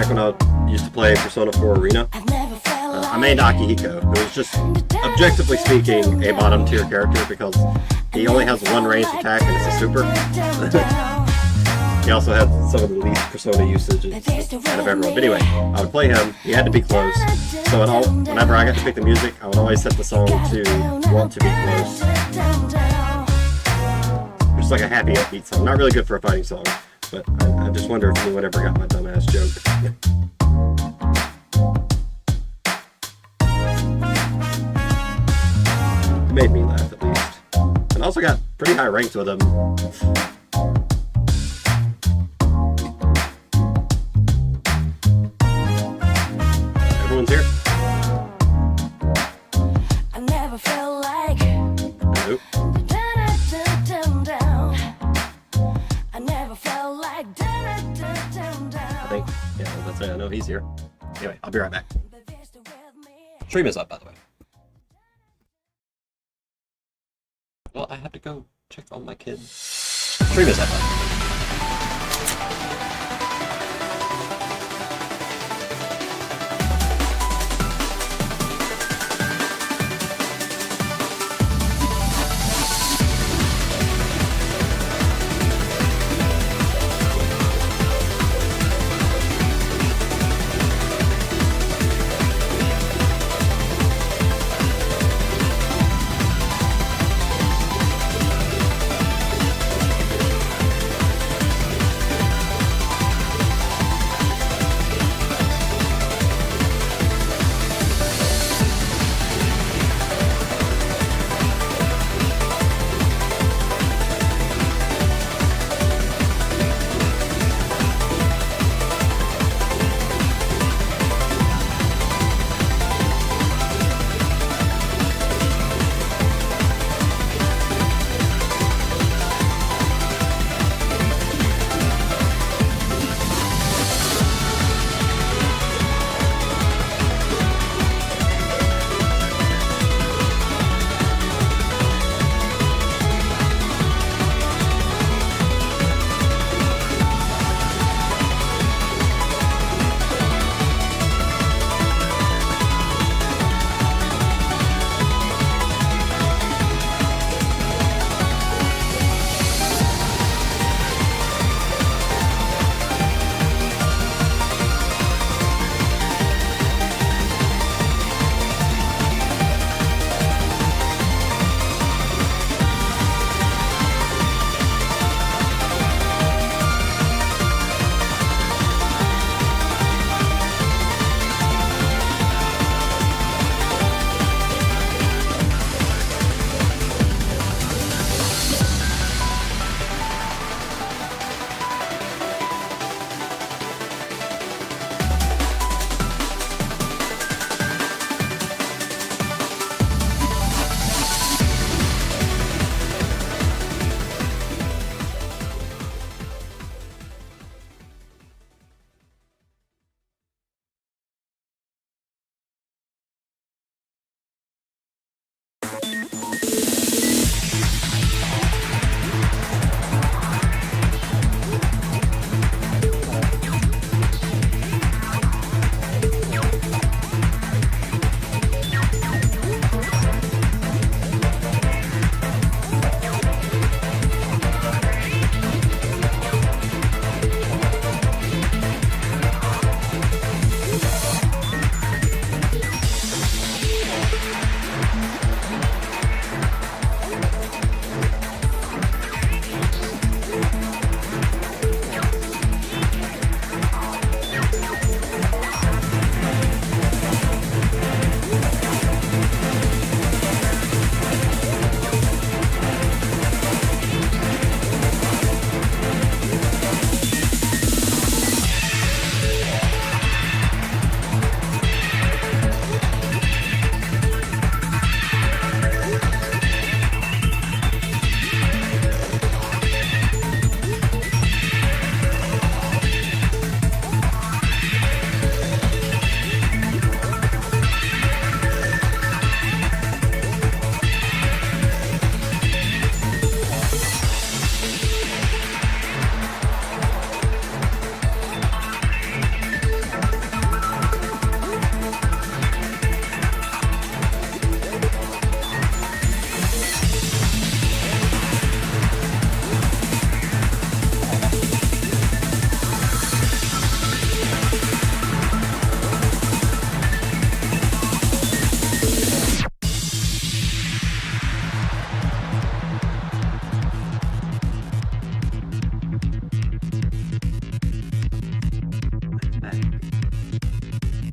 back when I used to play Persona 4 Arena, I made Akihiko, who was just, objectively speaking, a bottom tier character because he only has one ranged attack and it's a super. He also had some of the least Persona usages out of everyone. But anyway, I would play him, he had to be close, so whenever I got to pick the music, I would always set the song to Want to Be Close. Just like a happy upbeat song. Not really good for a fighting song, but I just wonder if anyone ever got my dumbass joke. It made me laugh at least. And I also got pretty high ranks with him. Everyone's here? I never felt like Nope. I never felt like I think, yeah, that's it. I know he's here. Anyway, I'll be right back. Stream is up, by the way. Well, I have to go check on my kids. Stream is up.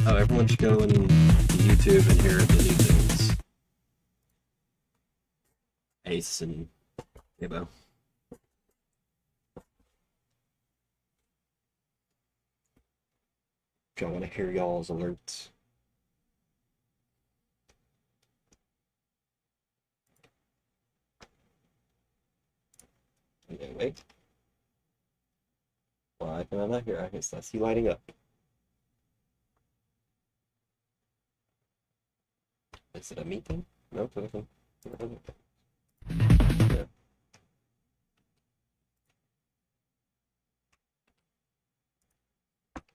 Oh, everyone should go on YouTube and hear the new things. Ace and Gibbo. If y'all want to hear y'all's alerts. Anyway. Why can I not hear? I guess I see lighting up. Is it a meeting? No, it's nothing. Yeah.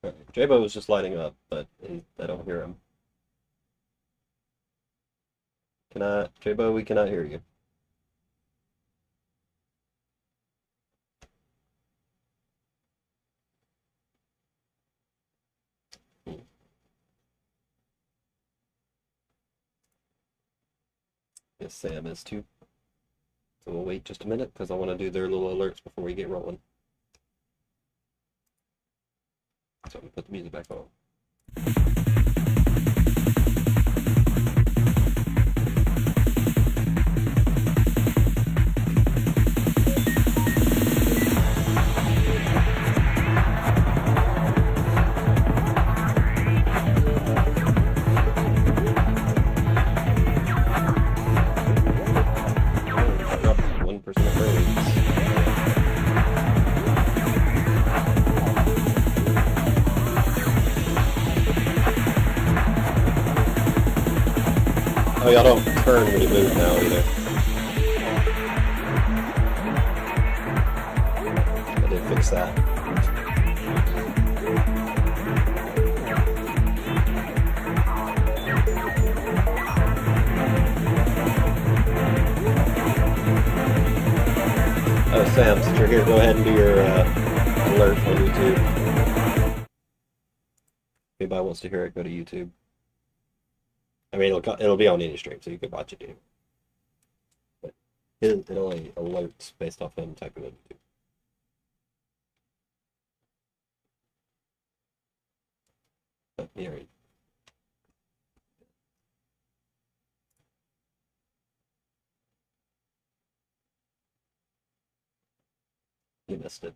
Alright, J-Bo was just lighting up, but I don't hear him. J-Bo, we cannot hear you. Yes, Sam is too. So we'll wait just a minute because I want to do their little alerts before we get rolling. So I'm gonna put the music back on. Dropped 1% of rates. Oh, y'all don't turn when you move now either. I did fix that. Oh, Sam, since you're here, go ahead and do your alert on YouTube. If anybody wants to hear it, go to YouTube. I mean, it'll be on any stream, so you can watch it too. But it only alerts based off him typing on YouTube. But yeah, right. You missed it.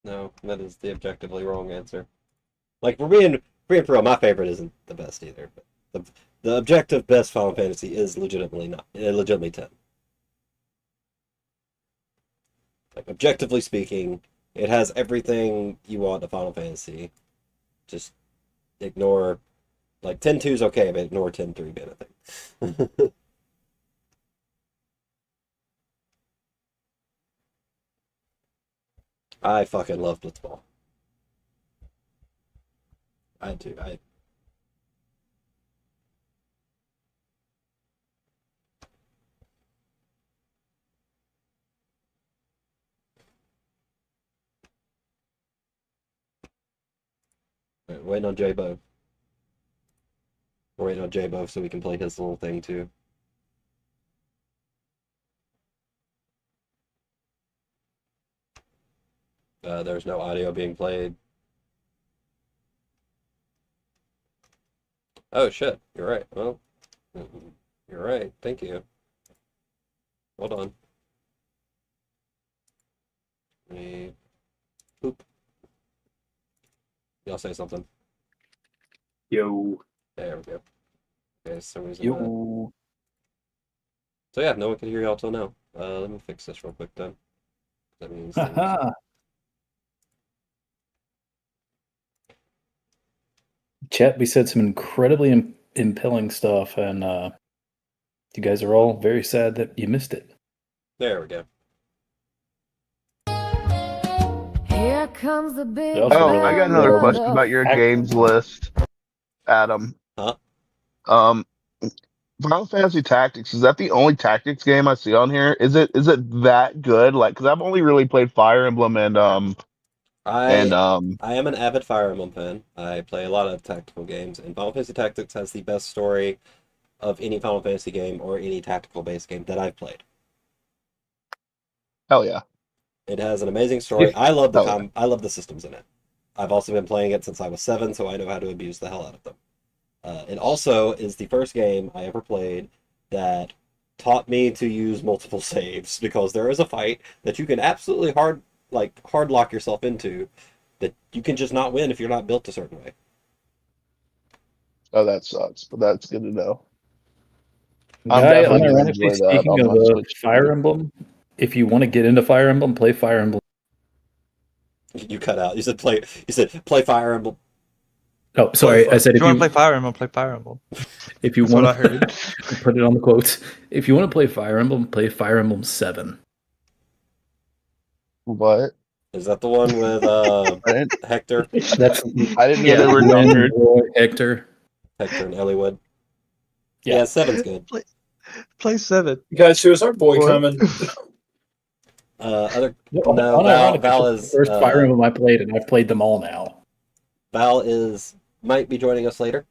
No, that is the objectively wrong answer. Like, for being real, my favorite isn't the best either. But the objective best Final Fantasy is legitimately 10. Like, objectively speaking, it has everything you want in a Final Fantasy. Just ignore, like, 10.2 is okay, but ignore 10.3 being a thing. I fucking love Blitzball. I do. Right, waiting on J-Bo. We're waiting on J-Bo so we can play his little thing too. There's no audio being played. Oh shit, you're right. Well, you're right. Thank you. Hold on. Me. Boop. Y'all say something. Yo. There we go. Okay, some reason. Yo. So yeah, no one can hear y'all till now. Let me fix this real quick then. That means Haha. Chat, we said some incredibly impelling stuff, and you guys are all very sad that you missed it. there we go. Here comes the big Also, Oh, I got another Well, question about your games list, Adam. Huh? Final Fantasy Tactics, is that the only tactics game I see on here? Is it that good? Like, because I've only really played Fire Emblem and I I am an avid Fire Emblem fan. I play a lot of tactical games, and Final Fantasy Tactics has the best story of any Final Fantasy game or any tactical based game that I've played. hell yeah, It has an amazing story. hell yeah. I love the systems in it. I've also been playing it since I was 7, so I know how to abuse the hell out of them. It also is the first game I ever played that taught me to use multiple saves because there is a fight that you can absolutely hard lock yourself into that you can just not win if you're not built a certain way. Oh, that sucks, but that's good to know. I'm Guy, definitely gonna unironically enjoy that speaking on of my Switch. Fire Emblem, if you want to get into Fire Emblem, play Fire Emblem. You cut out. You said play. You said play Fire Emblem. Oh, sorry, I said If you want to play Fire Emblem, play Fire Emblem. if you That's want what I heard. put it on the quotes. If you want to play Fire Emblem, play Fire Emblem 7. What? Is that the one with Hector, That's I didn't know Yeah. they were Ren, numbered. Roy, Hector. Hector and Elliewood? Yeah. Yeah, 7's good. Play 7. Guys, who's our boy What? coming? No, Unironically, Val this is the first Fire Emblem I played, and I've played them all now. Val might be joining us later.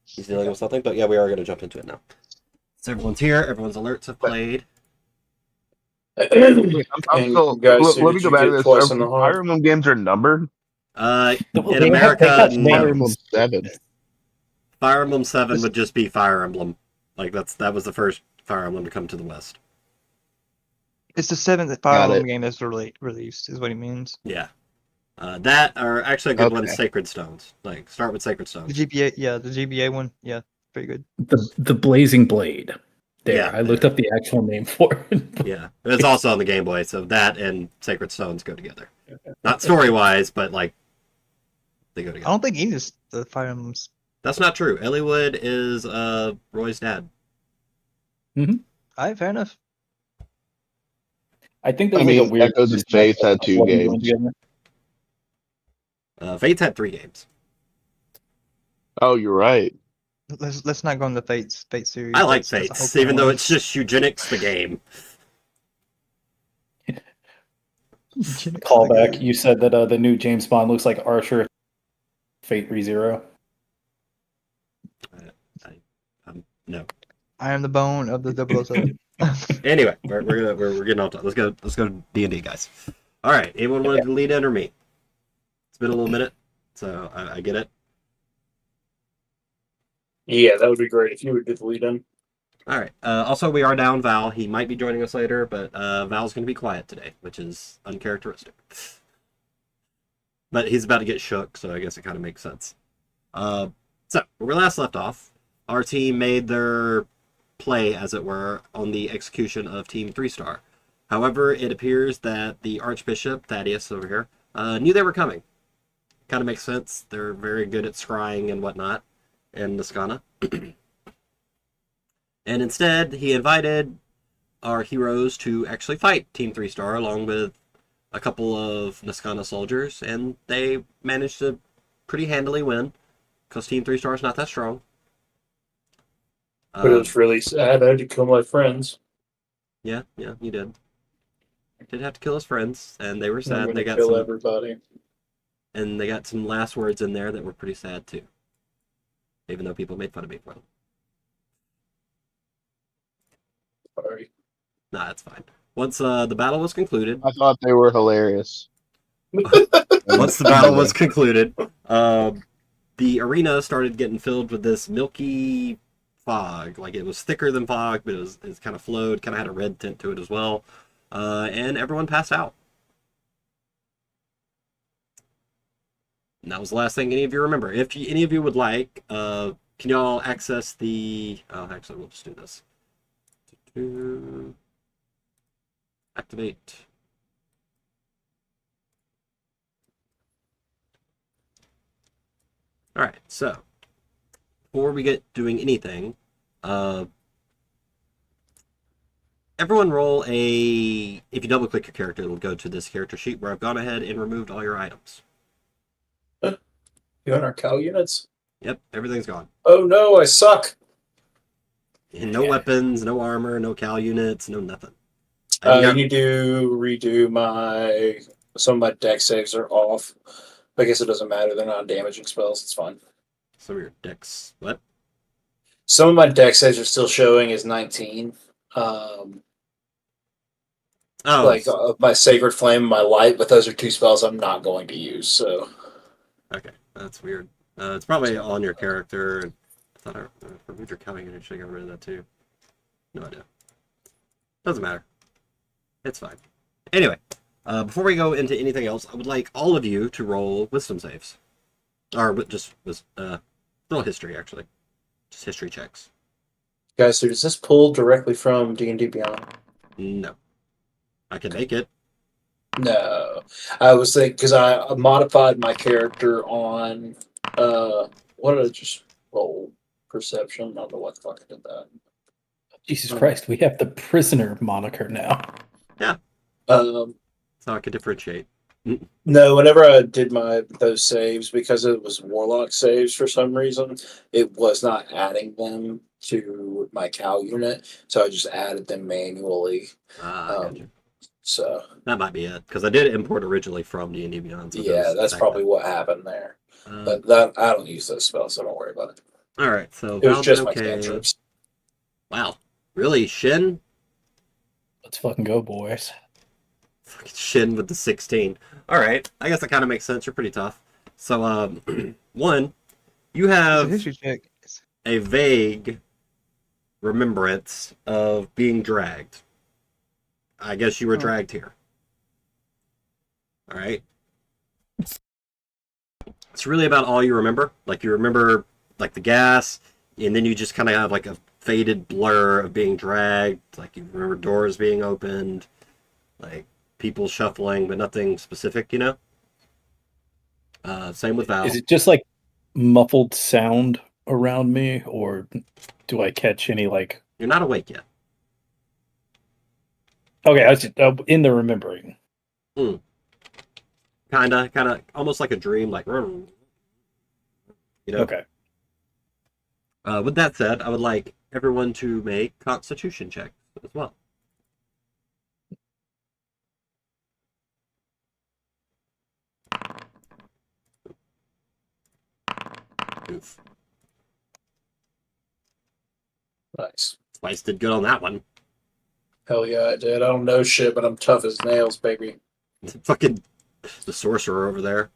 He's dealing with something, but yeah, we are going to jump into it now. So everyone's here. Everyone's alerts have played. I'm And still, guys, who let me did go you back to get this. twice in the heart? Fire Emblem games are numbered. In America, they got no. Fire Emblem 7. Fire Emblem 7 would just be Fire Emblem. Like that was the first Fire Emblem to come to the West. It's the 7th Fire Got Emblem it. game that's released, is what he means. Yeah. That are actually a good one. Okay. Sacred Stones. Like start with Sacred The Stones. GBA, yeah, the GBA one, yeah, pretty good. The Blazing Blade. There, Yeah, I looked up the actual name for it. Yeah, it's also on the Game Boy, so that and Sacred Stones go together. Not story wise, but like they go I together. don't think any of the Fire Emblems. That's not true. Elliewood is Roy's dad. Alright, fair enough. I think I there's like a mean, weird Echoes and Faith had 2 games. Fate's had 3 games. Oh, you're right. Let's not go on the Fate series. I like That's a Fates, whole even though plan. it's just eugenics the game. Callback. You said that the new James Bond looks like Archer Fate ReZero. No. I am the bone of the 007. Anyway, we're getting off. Let's go D&D, guys. All right, anyone want to lead in or me? It's been a little minute, so I get it. Yeah, that would be great if you would get the lead in. All right. Also, we are down Val. He might be joining us later, but Val's going to be quiet today, which is uncharacteristic. But he's about to get shook, so I guess it kind of makes sense. So, where we last left off, our team made their play, as it were, on the execution of Team 3-Star. However, it appears that the Archbishop, Thaddeus over here, knew they were coming. Kind of makes sense. They're very good at scrying and whatnot in Niskana. And instead, he invited our heroes to actually fight Team 3-Star along with a couple of Niskana soldiers, and they managed to pretty handily win because Team 3-Star is not that strong. But it was really sad. I had to kill my friends. Yeah, you did. Did have to kill his friends, and they were I'm sad. gonna They got kill some, everybody. and they got some last words in there that were pretty sad too. Even though people made fun of me for them. Sorry. Nah, that's fine. Once the battle was concluded, I thought they were hilarious. once the battle was concluded, the arena started getting filled with this milky fog. Like it was thicker than fog, but it was kind of flowed, kind of had a red tint to it as well. And everyone passed out. And that was the last thing any of you remember. If any of you would like, can y'all access the... Oh, actually, we'll just do this. Activate. Alright, so before we get doing anything, everyone roll a... If you double click your character, it'll go to this character sheet where I've gone ahead and removed all your items. You on our cow units? Yep, everything's gone. Oh no, I suck. And no weapons, no armor, no cal units, no nothing. You need to redo some of my deck saves are off. I guess it doesn't matter. They're not damaging spells. It's fine. Some of your decks. What? Some of my deck saves are still showing as 19. Like my Sacred Flame and my Light, but those are two spells I'm not going to use. So okay, that's weird. It's probably on your character. I thought I removed your cal unit. Should I get rid of that too? No idea. Doesn't matter. It's fine. Anyway, before we go into anything else, I would like all of you to roll wisdom saves. Or just roll history, actually. Just history checks. guys, so does this pull directly from D&D Beyond? No. I can make it. No. I was thinking, because I modified my character on, what did I just roll? Perception? I don't know what the fuck I did that. Jesus Christ, we have the prisoner moniker now. Yeah. Um, So I can differentiate. No, whenever I did those saves, because it was Warlock saves for some reason, it was not adding them to my cal unit, so I just added them manually. I got you. So That might be it, because I did import originally from D&D Beyond. So yeah, that's probably what happened there. But I don't use those spells, so don't worry about it. All right, so It was just my okay. cantrips. Wow, really, Shin? Let's fucking go, boys. Fucking Shin with the 16. All right, I guess that kind of makes sense. You're pretty tough. So, one, you It's a have history check. a vague remembrance of being dragged. I guess you were dragged here. All right. It's really about all you remember. Like, you remember, like, the gas, and then you just kind of have, like, a faded blur of being dragged. Like, you remember doors being opened, like, people shuffling, but nothing specific, you know? Same with Val. Is it just like muffled sound around me, or do I catch any like? You're not awake yet. Okay, I was just, in the remembering. Kind of, almost like a dream, like, you know? Okay. With that said, I would like everyone to make Constitution checks as well. Oof. Nice. Spice did good on that one. Hell yeah, I did. I don't know shit, but I'm tough as nails, baby. Fucking the sorcerer over there.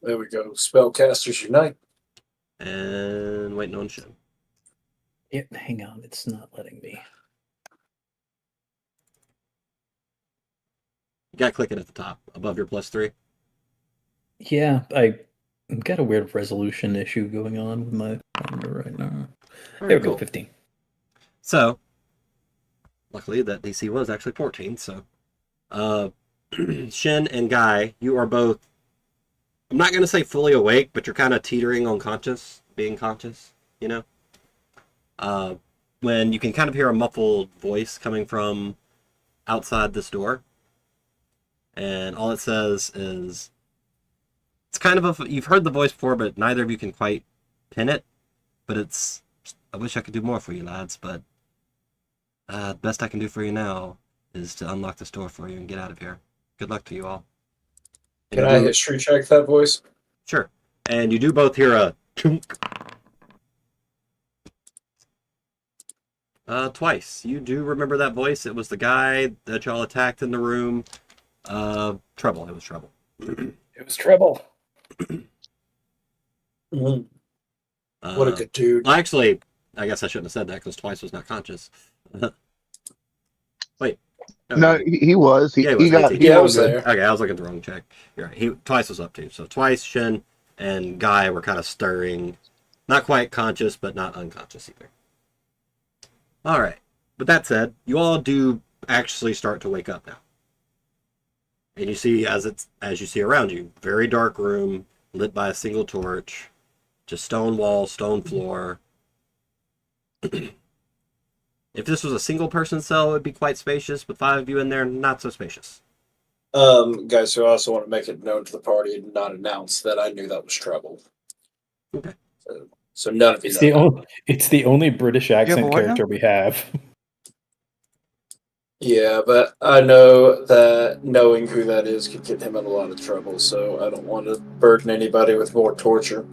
There we go. Spellcasters unite. And waiting on Shin. Yeah, hang on, it's not letting me. You gotta click it at the top, above your +3. Yeah, I've got a weird resolution issue going on with my monitor right now. There we go, 15. So, luckily that DC was actually 14, so Shin and Guy, you are both, I'm not going to say fully awake, but you're kind of teetering on being conscious, you know? When you can kind of hear a muffled voice coming from outside this door, and all it says is, it's kind of you've heard the voice before, but neither of you can quite pin it, but it's, I wish I could do more for you lads, but the best I can do for you now is to unlock this door for you and get out of here. Good luck to you all. And Can I history check that voice? Sure. And you do both hear a chunk. Twice. You do remember that voice. It was the guy that y'all attacked in the room. Trouble. It was Trouble. It was trouble. What a good dude. Well, actually, I guess I shouldn't have said that because Twice was not conscious. Wait. No, he was. He was got. 18. He Yeah, I was was good. there. Okay, I was looking at the wrong check. You're right. Twice was up too. So Twice, Shin, and Guy were kind of stirring. Not quite conscious, but not unconscious either. All right. With that said, you all do actually start to wake up now. And you see, as you see around you, very dark room, lit by a single torch, just stone wall, stone floor. If this was a single person cell, it would be quite spacious, but 5 of you in there, not so spacious. Guys, so I also want to make it known to the party and not announce that I knew that was trouble. Okay. So So none of you know that. It's the only British accent what now? character we have. Yeah, but I know that knowing who that is could get him in a lot of trouble, so I don't want to burden anybody with more torture.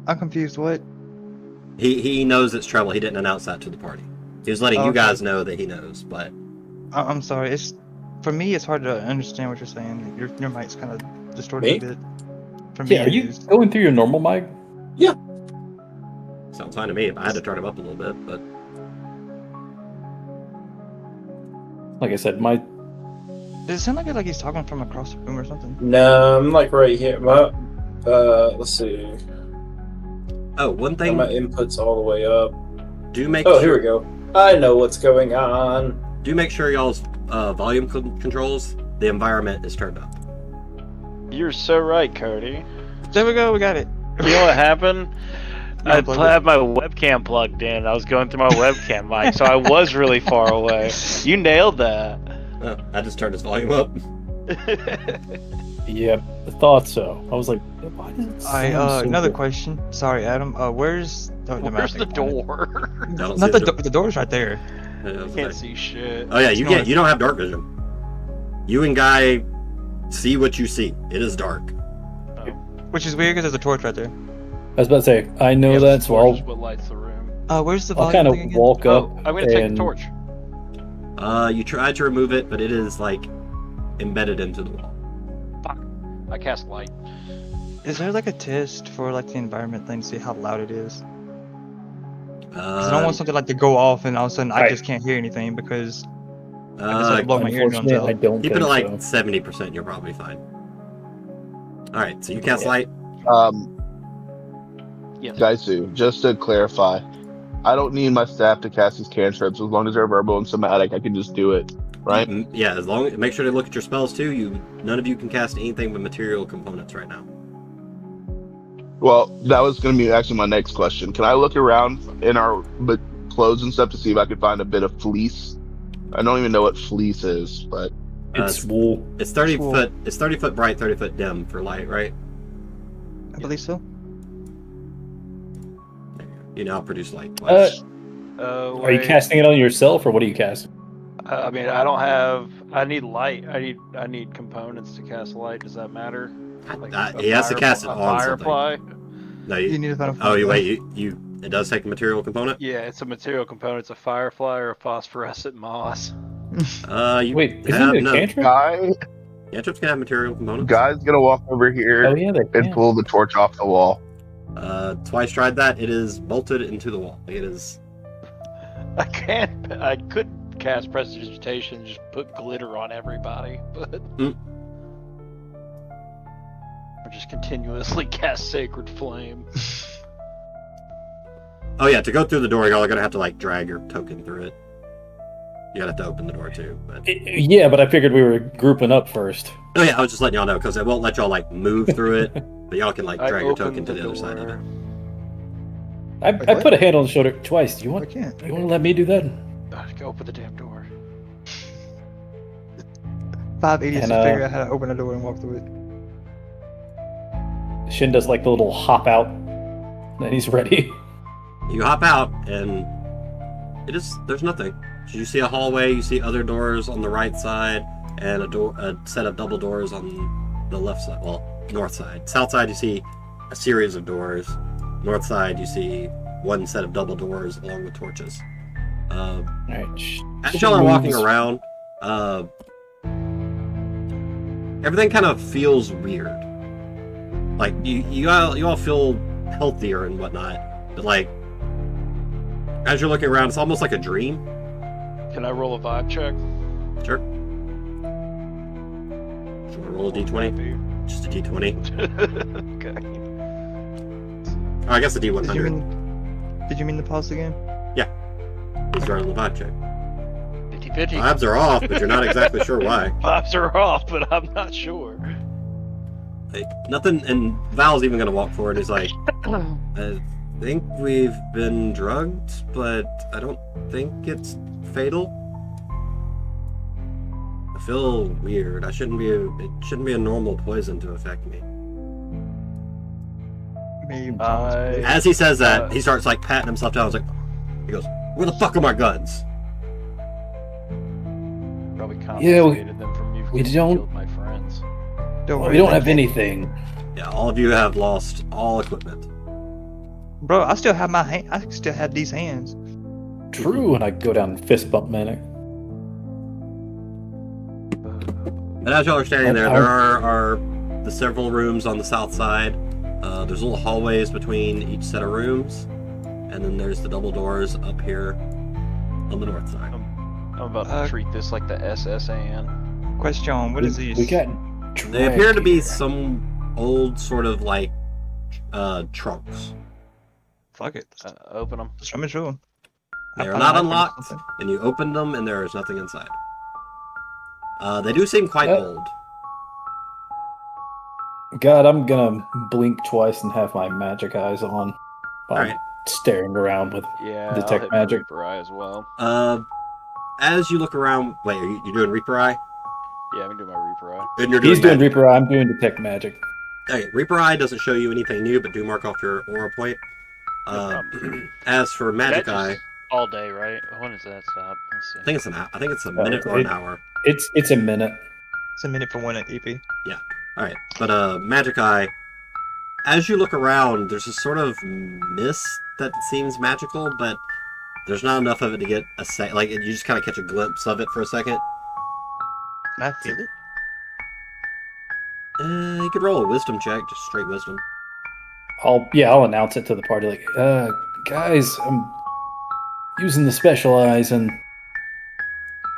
I'm confused. What? He knows it's trouble. He didn't announce that to the party. He was letting you Okay. guys know that he knows, but I'm sorry. It's for me. It's hard to understand what you're saying. Your mic's kind of distorted Me? a bit. For me, Yeah, are it you is. going through your normal mic? sounds fine to me. I had to turn him up a little bit, but Like I said, my Does it sound like he's talking from across the room or something? No, I'm like right here. My, let's see. oh, one And thing. my input's all the way up. Do make Oh, sure, here we go. I know what's going on. do make sure y'all's volume controls, the environment is turned up. You're so right, Cody. There we go. We got it. You know what happened? You I unplugged it? had my webcam plugged in. I was going through my webcam mic, so I was really far away. You nailed that. Oh, I just turned his volume up. yeah, I thought so. I was like, why does it sound so Another good? question. Sorry, Adam. Where's Where's the door? I don't Not see the door's right there. Can't see shit. Oh yeah, It's you not- don't have dark vision. You and Guy see what you see. It is dark. Which is weird because there's a torch right there. I was about to say, I know that, so Torch is I'll what lights the room. Where's the I'll volume kind of thing again? walk up. Oh, I'm gonna take the and- torch. You tried to remove it, but it is like embedded into the wall. I cast light. Is there like a test for like the environment thing to see how loud it is? 'Cause I don't Uh, want something like to go off and all of a sudden I Right. just can't hear anything because I uh, just like blow my eardrums Unfortunately, I out. don't keep think it at like so. 70%. You're probably fine. All right, so you cast Yeah. light. Yes. Gaisu, just to clarify, I don't need my staff to cast these cantrips. As long as they're verbal and somatic, I can just do it, right? Yeah, as long make sure to look at your spells too. None of you can cast anything with material components right now. Well, that was going to be actually my next question. Can I look around in our clothes and stuff to see if I can find a bit of fleece? I don't even know what fleece is, but It's wool. It's 30 Cool. foot. It's 30 foot bright, 30 foot dim for light, right? I believe so. You now produce light twice. Are you casting it on yourself, or what are you casting? I mean, I don't have. I need light. I need components to cast light. Does that matter? Like He has to cast it a on something. firefly. No, You need to find a oh, you wait. You. It does take a material component. Yeah, it's a material component. It's a firefly or a phosphorescent moss. You Wait, have isn't it a no. cantrip? Cantrips can have material components. Guy's going to walk over here Oh yeah, they and can. pull the torch off the wall. Twice tried that. It is bolted into the wall. It is. I can't. I could cast prestidigitation and just put glitter on everybody, but Mm. or just continuously cast sacred flame. Oh yeah, to go through the door, y'all are gonna have to like drag your token through it. You gotta have to open the door too. But Yeah, but I figured we were grouping up first. oh yeah, I was just letting y'all know because it won't let y'all like move through it, but y'all can like I drag your opened token to the other side of it. door. I what? put a hand on the shoulder twice. You I want can't. you want to let me do that? Go open the damn door. 5 idiots And, to figure out how to open a door and walk through it. Shin does like the little hop out, and he's ready. You hop out and there's nothing. So you see a hallway, you see other doors on the right side, and a set of double doors on the left side. Well, north side. South side you see a series of doors. North side you see one set of double doors along with torches. All right. As y'all are walking around, everything kind of feels weird. Like you all feel healthier and whatnot, but like as you're looking around, it's almost like a dream. Can I roll a vibe check? Sure. Should we roll a d20? Just a d20. Okay. Oh, I guess a Did you d100. mean to pause the game? He's running the vibe check. 50-50. Vibes are off, but you're not exactly sure why. Vibes are off, but I'm not sure. Like nothing, and Val's even gonna walk forward. He's like, I think we've been drugged, but I don't think it's fatal. I feel weird. It shouldn't be a normal poison to affect me. Me, As he says that, he starts like patting himself down. He goes, "Where the fuck are my guns?" Probably Yeah, confiscated them from you. we because don't- you killed my friends. don't We don't have anything. Yeah, all of you have lost all equipment. Bro, I still have my hand. I still have these hands. True, and I go down and fist bump Manic. And as y'all are standing there, there are the several rooms on the south side. There's little hallways between each set of rooms, and then there's the double doors up here on the north side. I'm about to treat this like the SSAN. Question: What is these? We got. They appear to be here. some old sort of like trunks. Fuck it. Open them. Just let me show 'em. They are I not found unlocked, something. and you open them, and there is nothing inside. They do seem quite old. God, I'm gonna blink twice and have my magic eyes on. While I'm Alright. staring around with. Yeah, Detect I'll hit magic. my Reaper Eye as well. As you look around, wait, are you doing Reaper Eye? Yeah, I'm gonna do my Reaper Eye. And you're He's doing magic. Reaper. I'm doing detect magic. Okay, Reaper Eye doesn't show you anything new, but do mark off your aura point. As for Magic That Eye, just all day, right? When does that stop? Let's see. I think it's a minute or an hour. It's a minute. It's a minute for one EP. All right, but Magic Eye. As you look around, there's a sort of mist that seems magical, but there's not enough of it to get a like. You just kind of catch a glimpse of it for a second. Can I feel it? You could roll a wisdom check, just straight wisdom. I'll announce it to the party like, guys, I'm using the special eyes and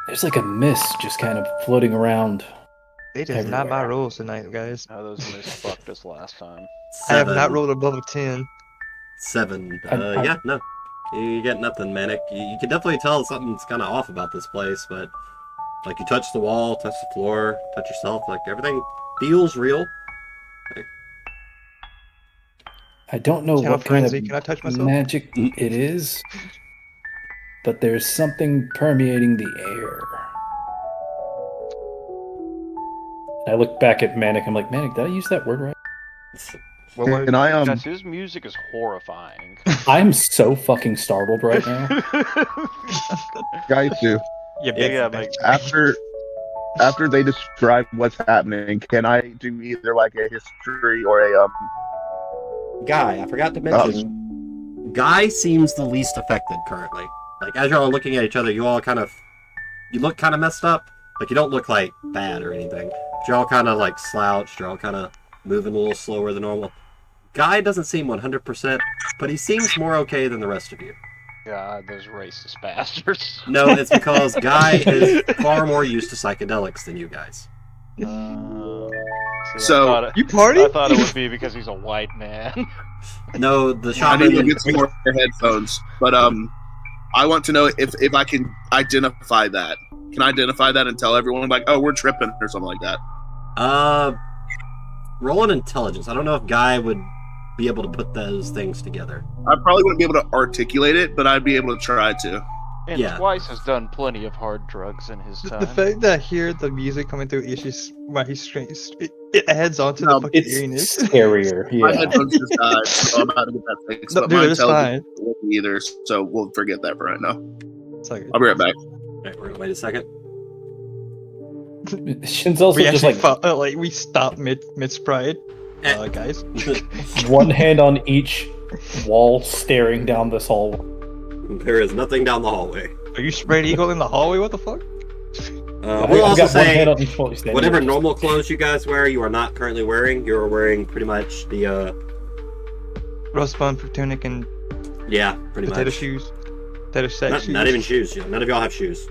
there's like a mist just kind of floating around. They did not buy Everywhere. rolls tonight, guys. How those miss fucked us last time. I have not rolled above a 10. 7. I- Yeah, no. You get nothing, Manic. You can definitely tell something's kind of off about this place, but like you touch the wall, touch the floor, touch yourself, like everything feels real. I don't know Channel what kind of frenzy, can I touch myself? magic it is, but there's something permeating the air. I look back at Manic. I'm like, Manic, did I use that word right? What word? And I Guys, his music is horrifying. I'm so fucking startled right now. guys do Yeah, Yeah, big like- after they describe what's happening, can I do either like a history or a Guy, I forgot to mention. Guy seems the least affected currently. Like as y'all are looking at each other, you look kind of messed up. Like you don't look like bad or anything. But you're all kind of like slouched. You're all kind of moving a little slower than normal. Guy doesn't seem 100%, but he seems more okay than the rest of you. God, those racist bastards. No, it's because Guy is far more used to psychedelics than you guys. So, You party? I thought it would be because he's a white man. No, the I need to shaman. get some more headphones, but I want to know if I can identify that. Can I identify that and tell everyone like, oh, we're tripping or something like that? Roll an intelligence. I don't know if Guy would be able to put those things together. I probably wouldn't be able to articulate it, but I'd be able to try to. And Yeah. Twice has done plenty of hard drugs in his time. The fact that I hear the music coming through issues while he's strange, it adds on to the fucking It's eeriness. scarier. My Yeah. headphones just died, so I'm about to get that fixed. No, but dude, my it's intelligence won't either, so we'll forget that for right now. It's like, I'll be right back. Alright, we're gonna wait a second. Shin's also we just actually like we stop mid sprite, Eh. guys. one hand on each wall, staring down this hall. There is nothing down the hallway. Are you spread eagle in the hallway? What the fuck? We'll also I've got one hand say, on each wall. standing whatever there. normal clothes you guys wear, you are not currently wearing. You're wearing pretty much the, Roast bun, tunic, and yeah, pretty potato much. shoes. Potato sack Not, shoes. not even shoes. None of y'all have shoes.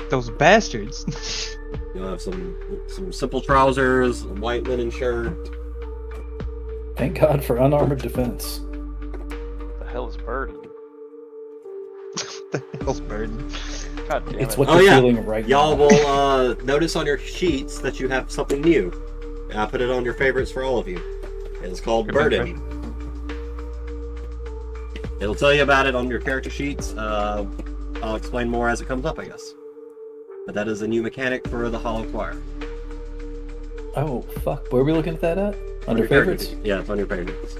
Those bastards. You'll have some simple trousers, a white linen shirt. Thank God for unarmored defense. The hell is burden? the hell's burden? God damn It's it. what Oh, you're yeah. feeling right Y'all now. will notice on your sheets that you have something new. I put it on your favorites for all of you. It's called Burden. It'll tell you about it on your character sheets. I'll explain more as it comes up, I guess. But that is a new mechanic for the Hollow Choir. Oh fuck! Where are we looking at that at? Under your character favorites? sheet. Yeah, it's on your favorites.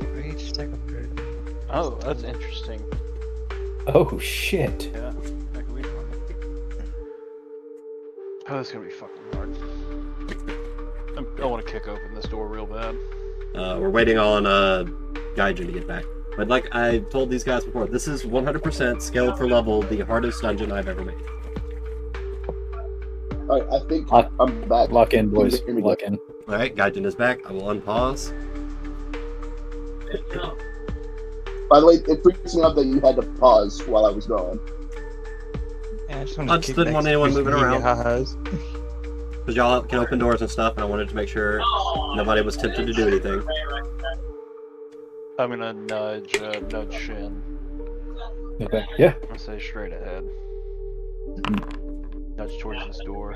Rage stack of good. Oh, that's interesting. Oh shit. Yeah. That could be fun. Oh, that's gonna be fucking hard. I want to kick open this door real bad. We're waiting on Gaijin to get back. But like I told these guys before, this is 100% scaled for level, the hardest dungeon I've ever made. Alright, I think Lock- I'm back. Lock in, boys. Here we go. Lock in. Alright, Gaijin is back. I will unpause. By the way, it freaks me out that you had to pause while I was going. Yeah, I just, I just didn't want anyone moving around. Ha-has. Because y'all can open doors and stuff, and I wanted to make sure nobody was tempted to do anything. I'm gonna nudge Shin. Okay. Yeah. I'll say straight ahead. Nudge towards this door.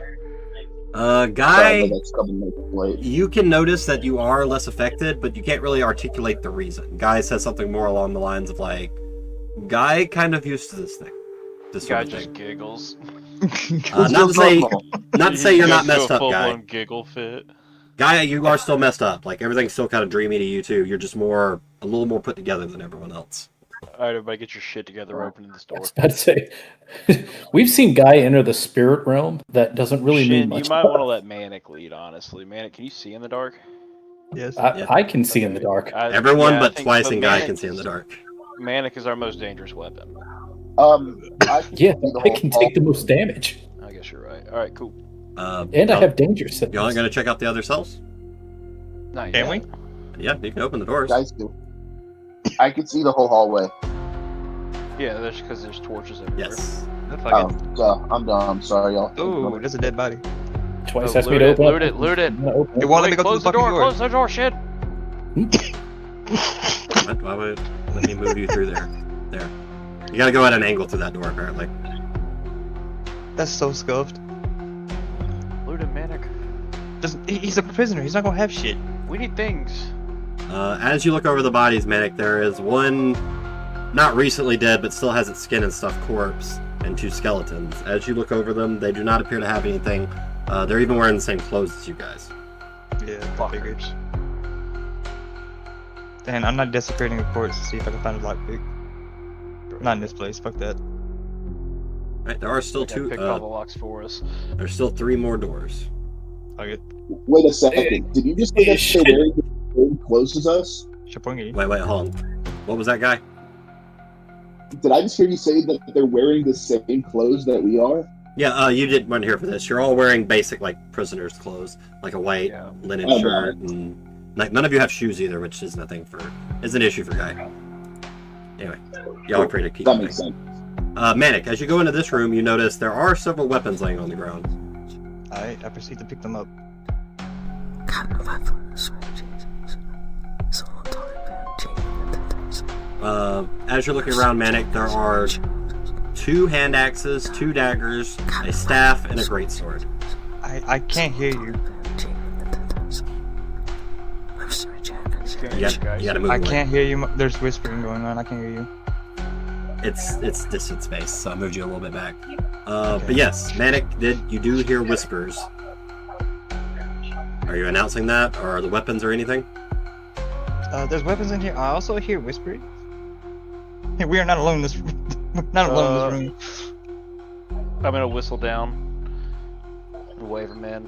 Sorry, Guy, but that's coming late. you can notice that you are less affected, but you can't really articulate the reason. Guy says something more along the lines of like, Guy kind of used to this thing. This sort Guy of just thing. giggles. Not to say you're not messed up, Guy. Full-blown giggle fit. Guy, you are still messed up. Like, everything's still kind of dreamy to you, too. You're just a little more put together than everyone else. Alright, everybody get your shit together, opening this I door. was about to say, we've seen Guy enter the spirit realm. That doesn't really mean Shin, much. you might want to let Manic lead, honestly. Manic, can you see in the dark? Yes. I can see in the dark. Everyone yeah, I but think- Twice but and Guy Manic can see in the is- dark. Manic is our most dangerous weapon. I can Yeah, see the I whole can hall. take the most damage. I guess you're right. Alright, cool. And I have danger sense. Y'all gonna check out the other cells? Not Can yet. we? Yeah, you can open the doors. Guys do. I can see the whole hallway. Yeah, that's because there's torches everywhere. Yes. Oh, I'm done. Sorry, y'all. Oh, there's a dead body. Twice Oh, asked me to open loot up. it, loot it. I'm gonna open It it. won't let me Wait, go through close the the door, fucking close the door, shit! Why would let me move you through there? There. You gotta go at an angle through that door, apparently. That's so scuffed. Loot it, Manic. He's a prisoner. He's not gonna have shit. We need things. As you look over the bodies, Manic, there is one not recently dead, but still has its skin and stuff corpse, and two skeletons. As you look over them, they do not appear to have anything. They're even wearing the same clothes as you guys. Yeah, I figured. And I'm not desecrating a corpse to see if I can find a lockpick. Not in this place. Fuck that. Right, there are still Pick all the locks for us. there's still 3 more doors. Okay. Wait a second. Did you just say that they're wearing the same clothes as us? Shapungi. Wait, hold on. What was that, Guy? Did I just hear you say that they're wearing the same clothes that we are? Yeah, you didn't run here for this. You're all wearing basic, like, prisoner's clothes, like a white Yeah. linen Oh, shirt, and like none of you have shoes either, which is an issue for Guy. Anyway, y'all are free to keep That going. makes sense. Manic, as you go into this room, you notice there are several weapons laying on the ground. I proceed to pick them up. As you're looking around, Manic, there are 2 hand axes, 2 daggers, a staff, and a greatsword. I can't hear you. You gotta move I away. can't hear you. There's whispering going on. I can't hear you. It's distance based, so I moved you a little bit back. But yes, Manic, you do hear whispers. Are you announcing that, or are the weapons or anything? There's weapons in here. I also hear whispering. Hey, we are not alone in this room. We're not alone in this room. I'm gonna whistle down. And wave him in.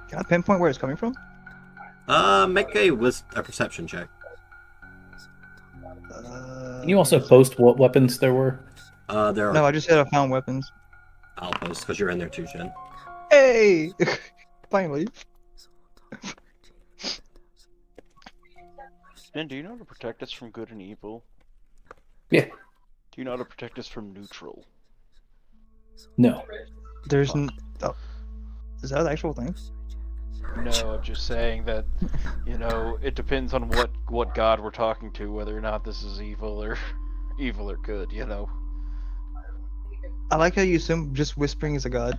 Can I pinpoint where it's coming from? Make a perception check. Can you also post what weapons there were? There are. No, I just said I found weapons. I'll post because you're in there too, Shin. Hey! Finally. Ben, do you know how to protect us from good and evil? Yeah. Do you know how to protect us from neutral? No. There's oh. Is that an actual thing? No, I'm just saying that, you know, it depends on what god we're talking to, whether or not this is evil or good, you know. I like how you assume just whispering is a god.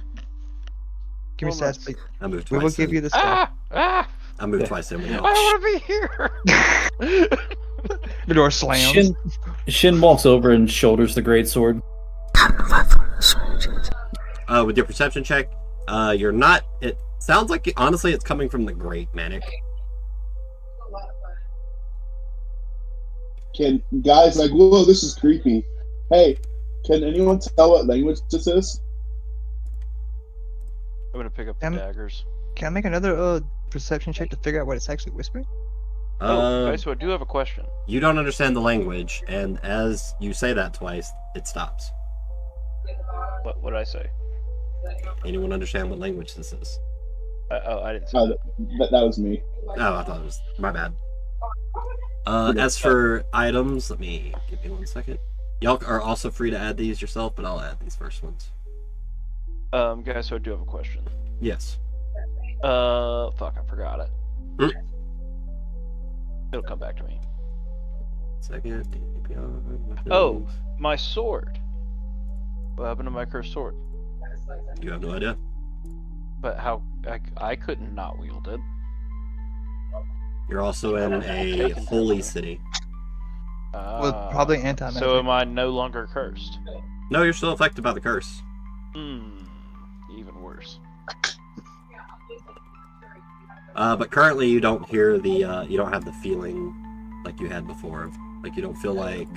Give me Well, stats, please. I moved We twice. will give you the stats. Ah! Ah! I moved Yeah. twice in with I y'all. don't want to be here! The door slams. Shin walks over and shoulders the greatsword. with your perception check, you're not. It sounds like honestly, it's coming from the grate, Manic. Can guys like, whoa, this is creepy. Hey, can anyone tell what language this is? I'm gonna pick up the daggers. Can I make another perception check to figure out what it's actually whispering? Okay, so I do have a question. You don't understand the language, and as you say that twice, it stops. What did I say? Anyone understand what language this is? I didn't say that. That was me. Oh, I thought it was my bad. As for items, give me 1 second. Y'all are also free to add these yourself, but I'll add these first ones. Guys, so I do have a question. Yes. Fuck, I forgot it. It'll come back to me. Second. Oh, my sword. What happened to my cursed sword? You have no idea. But how? I couldn't not wield it. You're also in a holy city. Well, probably anti-magic. So am I no longer cursed? No, you're still affected by the curse. Even worse. But currently you don't hear the, you don't have the feeling like you had before. Like you don't feel like,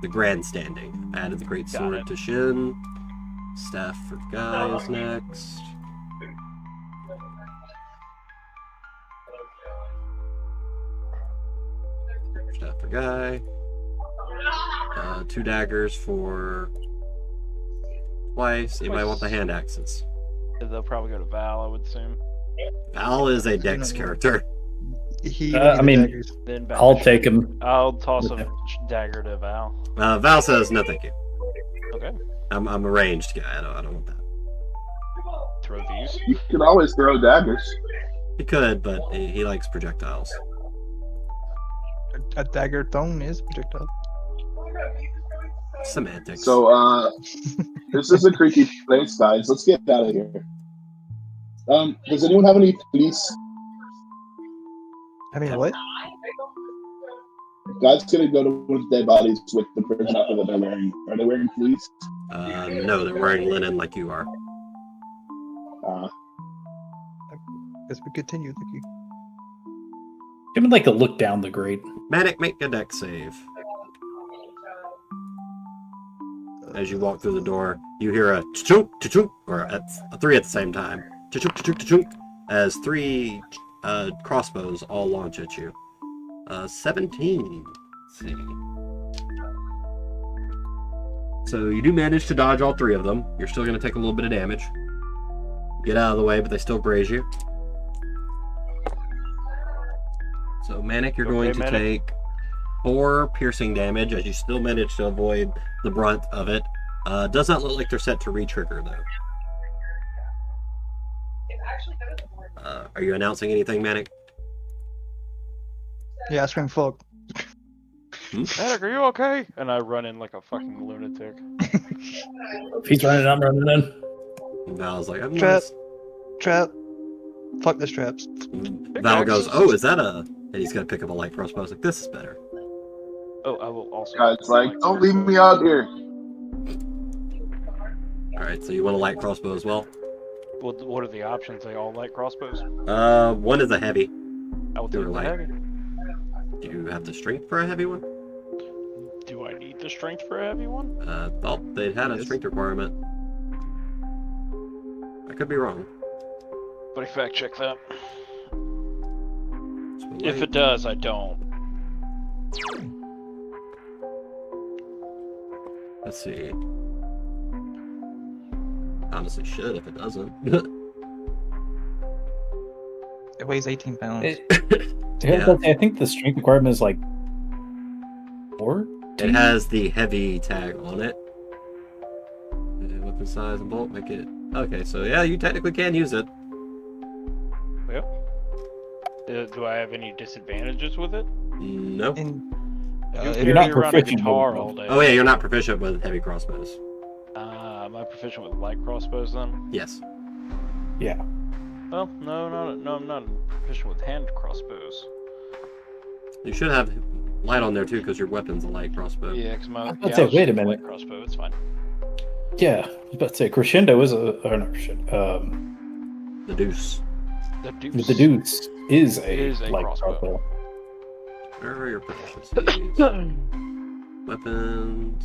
the grandstanding. I added the great sword to Shin. Staff for Guy is next. Staff for Guy. 2 daggers for twice. Anybody want the hand axes? They'll probably go to Val, I would assume. Val is a Dex character. I mean, I'll take him. I'll toss a dagger to Val. Val says no, thank you. Okay. I'm a ranged guy. I don't want that. Throw these. You can always throw daggers. He could, but he likes projectiles. A dagger thrown is projectile. Semantics. So, this is a creepy place, guys. Let's get out of here. Does anyone have any police? I mean, what? God's gonna go to one of the dead bodies with the prison outfit that they're wearing. Are they wearing fleece? No, they're wearing linen like you are. Guess we continue. Thank you. Give him like a look down the grate. Manic, make a dex save. As you walk through the door, you hear a cha-chunk, cha-chunk, or a 3 at the same time. Cha-chunk, cha-chunk, cha-chunk, as 3 crossbows all launch at you. 17. Let's see. So you do manage to dodge all 3 of them. You're still going to take a little bit of damage. Get out of the way, but they still graze you. So Manic, you're going to take 4 piercing damage as you still manage to avoid the brunt of it. Does not look like they're set to re-trigger though. Are you announcing anything, Manic? Yeah, I scream fuck. Manic, are you okay? And I run in like a fucking lunatic. If he's running, I'm running in. And Val's like, I'm Trap. lost. Trap. Fuck the straps. Val goes, oh, is that a... And he's going to pick up a light crossbow. I was like, this is better. Oh, I will also... God's like, don't leave me out here. Alright, so you want a light crossbow as well? What are the options? They all light crossbows? One is a heavy. I will Do do a the light. heavy. Do you have the strength for a heavy one? Do I need the strength for a heavy one? Thought they had a strength requirement. I could be wrong. But I fact check that. So If light. it does, I don't. Let's see. Honestly, should if it doesn't. It weighs 18 pounds. Yeah. I think the strength requirement is like 4. It has the heavy tag on it. Weapon size and bolt make it. Okay, so yeah, you technically can use it. Yep. Do I have any disadvantages with it? No. And You're not carry around a proficient guitar with all day. Oh yeah, you're not proficient with heavy crossbows. Am I proficient with light crossbows then? Yes. Yeah. Well, no, I'm not proficient with hand crossbows. You should have light on there too because your weapon's a light crossbow. Yeah, because my I'd say, wait a minute. light crossbow. It's fine. Yeah, I was about to say crescendo is a or no, The deuce. The deuce. the deuce is a, Is a light crossbow. crossbow. Where are your proficiencies? Weapons.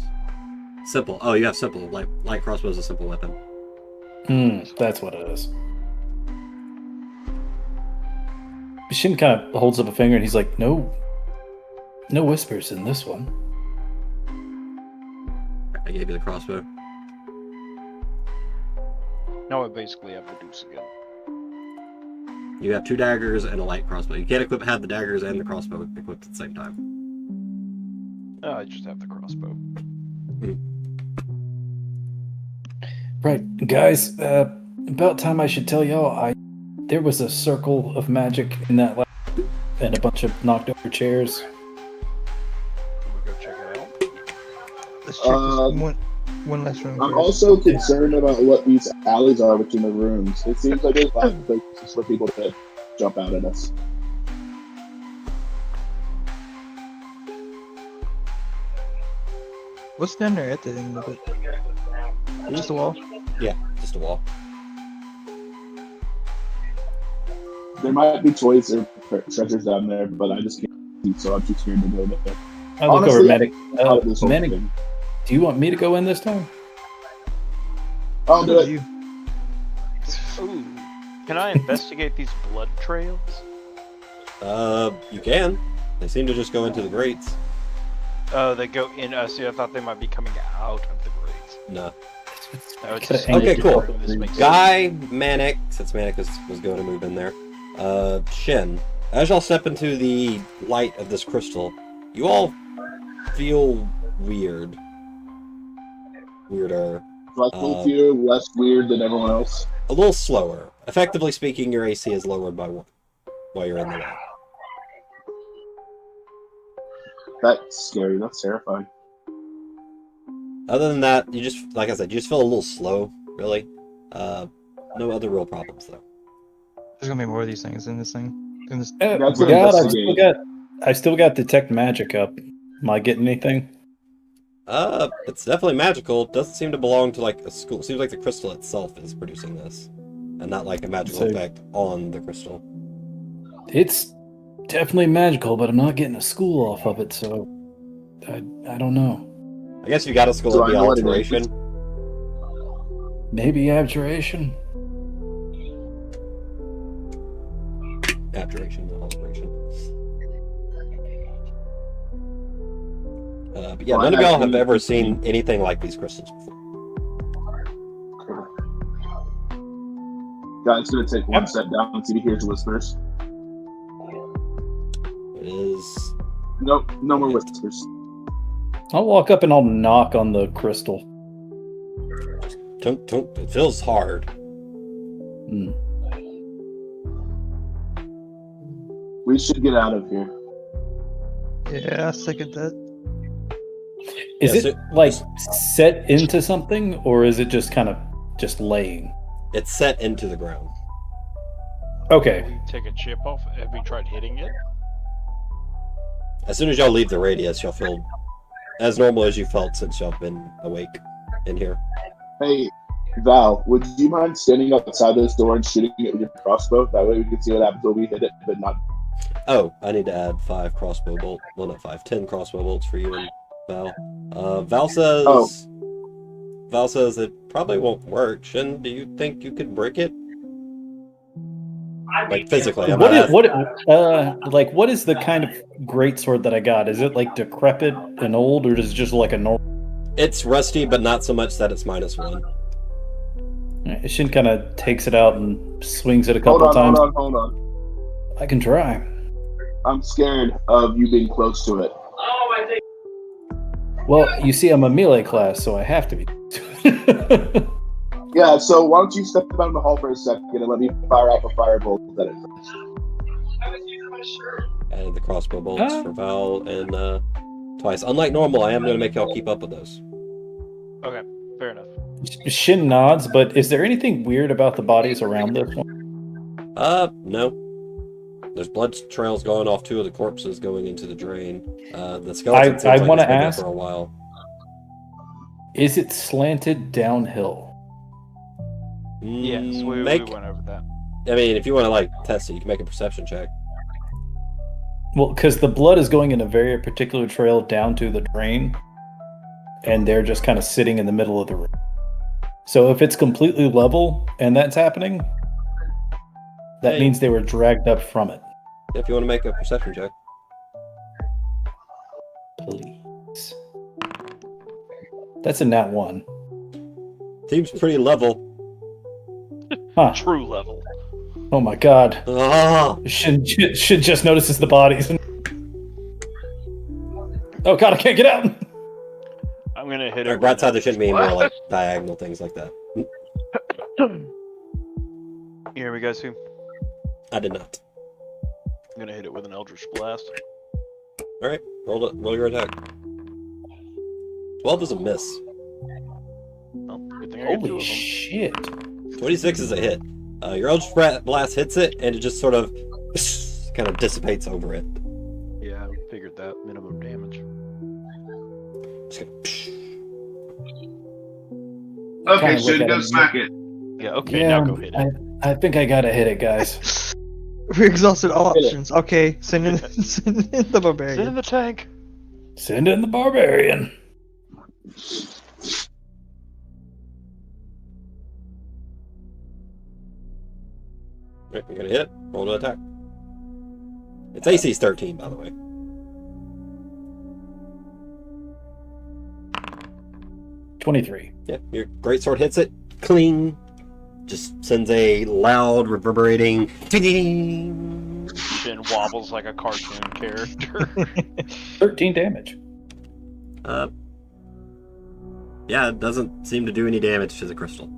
Simple. Oh, you have simple. Light crossbow is a simple weapon. That's what it is. Shin kind of holds up a finger and he's like, no whispers in this one. I gave you the crossbow. Now I basically have the deuce again. You have 2 daggers and a light crossbow. You can't have the daggers and the crossbow equipped at the same time. Oh, I just have the crossbow. Right, guys, about time I should tell y'all, there was a circle of magic in that lab and a bunch of knocked over chairs. Can we go check it out? Let's check this one last room. I'm first. also concerned about what these alleys are between the rooms. It seems like there's lots of places for people to jump out at us. What's down there at the end of it? Just a wall? Yeah, just a wall. There might be toys or treasures down there, but I just can't see, so I'm too scared to go there. I look over Honestly, Medic. Out of this whole Medic, thing. do you want me to go in this time? I'll do it. You. Ooh. Can I investigate these blood trails? You can. They seem to just go into the grates. Oh, they go in. See, I thought they might be coming out of the grates. No. Oh, it's Coulda just- hanged Okay, it cool. before This makes sense. Guy, Manic, since Manic was going to move in there. Shin. As y'all step into the light of this crystal, you all feel weird. Weirder. Luckily for you, less weird than everyone else. A little slower. Effectively speaking, your AC is lowered by 1 while you're in the light. That's scary. That's terrifying. Other than that, you just, like I said, you just feel a little slow, really. No other real problems, though. There's gonna be more of these things in this thing. In this. That's God, an I still got detect magic up. Am I getting anything? It's definitely magical. It doesn't seem to belong to, like, a school. It seems like the crystal itself is producing this. And not, like, a magical So- effect on the crystal. It's definitely magical, but I'm not getting a school off of it, so I don't know. I guess if you got a school, Do it'd be I know what it alteration. Maybe abjuration. Abjuration, alteration. But yeah, Well, none of y'all have actually- ever seen anything like these crystals before. Guy's gonna take one step down and see if he hears whispers. It is... Nope, no more whispers. I'll walk up and I'll knock on the crystal. Tunk, tunk. It feels hard. Hmm. We should get out of here. Yeah, I second that. Is Yes, it like set into something, or is it just kind of just laying? It's set into the ground. Okay. We take a chip off. Have we tried hitting it? As soon as y'all leave the radius, y'all feel as normal as you felt since y'all been awake in here. Hey, Val, would you mind standing outside this door and shooting it with your crossbow? That way we can see what happens when we hit it, but not. Oh, I need to add 5 crossbow bolts. Well, not 5, 10 crossbow bolts for you and Val. Val says... Oh. Val says it probably won't work. Shin, do you think you could break it? Like, physically. I'm not asking- What is the kind of greatsword that I got? Is it like decrepit and old, or is it just like a normal? It's rusty, but not so much that it's -1. Shin kind of takes it out and swings it a Hold couple on, times. hold on. I can try. I'm scared of you being close to it. Well, you see, I'm a melee class, so I have to be. Yeah, so why don't you step out in the hall for a second and let me fire off a firebolt at it. Added the crossbow bolts for Val and twice. Unlike normal, I am going to make y'all keep up with those. Okay, fair enough. Shin nods, but is there anything weird about the bodies around this one? No. There's blood trails going off 2 of the corpses going into the drain. The skeleton seems I like wanna it's been there ask- for a while. Is it slanted downhill? Yes, we Make, went over that. I mean, if you want to like test it, you can make a perception check. Well, because the blood is going in a very particular trail down to the drain, and they're just kind of sitting in the middle of the room. So if it's completely level and that's happening, that Hey. means they were dragged up from it. If you want to make a perception check. Please. That's a nat 1. Seems pretty level. Huh. True level. Oh my god. Oh, Should just notices the bodies. Oh god, I can't get out! I'm gonna hit it. right side there shouldn't be more like diagonal things like that. You hear me, guys? Too? I did not. I'm gonna hit it with an Eldritch Blast. All right, roll your attack. 12 is a miss. Well, good thing I get 2 Holy of them. shit. 26 is a hit. Your Eldritch Blast hits it, and it just sort of kind of dissipates over it. Yeah, I figured that. Minimum damage. Just Okay, Kinda should look go at it. smack it. Yeah, okay, now go hit it. I think I gotta hit it, guys. We exhausted all Hit it. options. Okay, send in, send in the Sit in barbarian. the tank! Send in the barbarian. Right, you're gonna hit it. Roll to attack. Its AC is 13, by the way. $23. Yeah, your greatsword hits it. Cling. Just sends a loud, reverberating. Ding. Shin wobbles like a cartoon character. 13 damage. Yeah, it doesn't seem to do any damage to the crystal.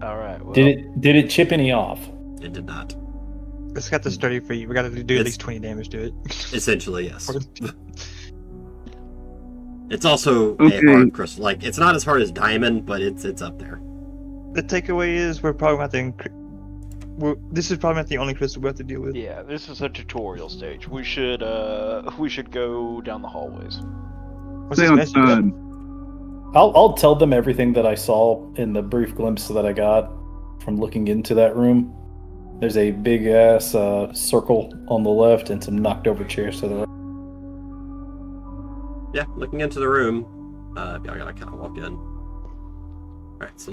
Alright, well. Did it chip any off? It did not. It's got the sturdy for you. We gotta do at It's- least 20 damage to it. Essentially, yes. It's also a Okay. hard crystal. Like, it's not as hard as diamond, but it's up there. The takeaway is we're probably not the this is probably not the only crystal we have to deal with. Yeah, this is a tutorial stage. We should go down the hallways. What's this message? I'll tell them everything that I saw in the brief glimpse that I got from looking into that room. There's a big ass circle on the left and some knocked over chairs to the right. Yeah, looking into the room. I gotta kind of walk in. Alright, so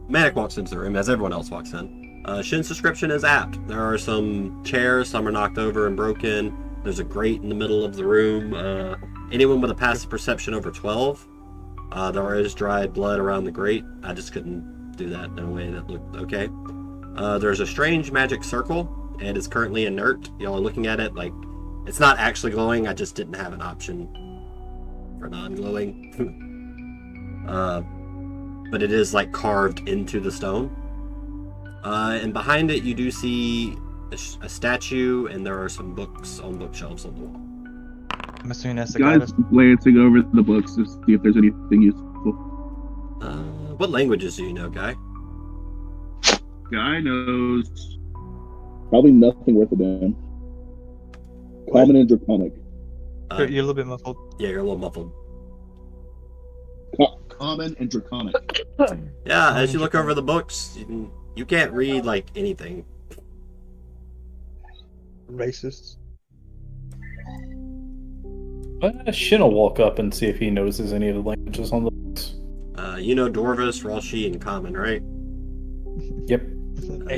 Manic walks into the room as everyone else walks in. Shin's description is apt. There are some chairs, some are knocked over and broken. There's a grate in the middle of the room. Anyone with a passive perception over 12, there is dried blood around the grate. I just couldn't do that in a way that looked okay. There's a strange magic circle, and it's currently inert. Y'all are looking at it like it's not actually glowing. I just didn't have an option for non-glowing. But it is like carved into the stone. And behind it, you do see a statue, and there are some books on bookshelves on the wall. I'm assuming that's the Guys goddess. glancing over the books to see if there's anything useful. What languages do you know, Guy? Guy knows probably nothing worth a damn. Common and Draconic. You're a little bit muffled. Yeah, you're a little muffled. Common and Draconic. Yeah, as you look over the books, you can't read like anything. Racists. Shin will walk up and see if he notices any of the languages on the books. You know Dwarvish, Welshi, and Common, right? Yep.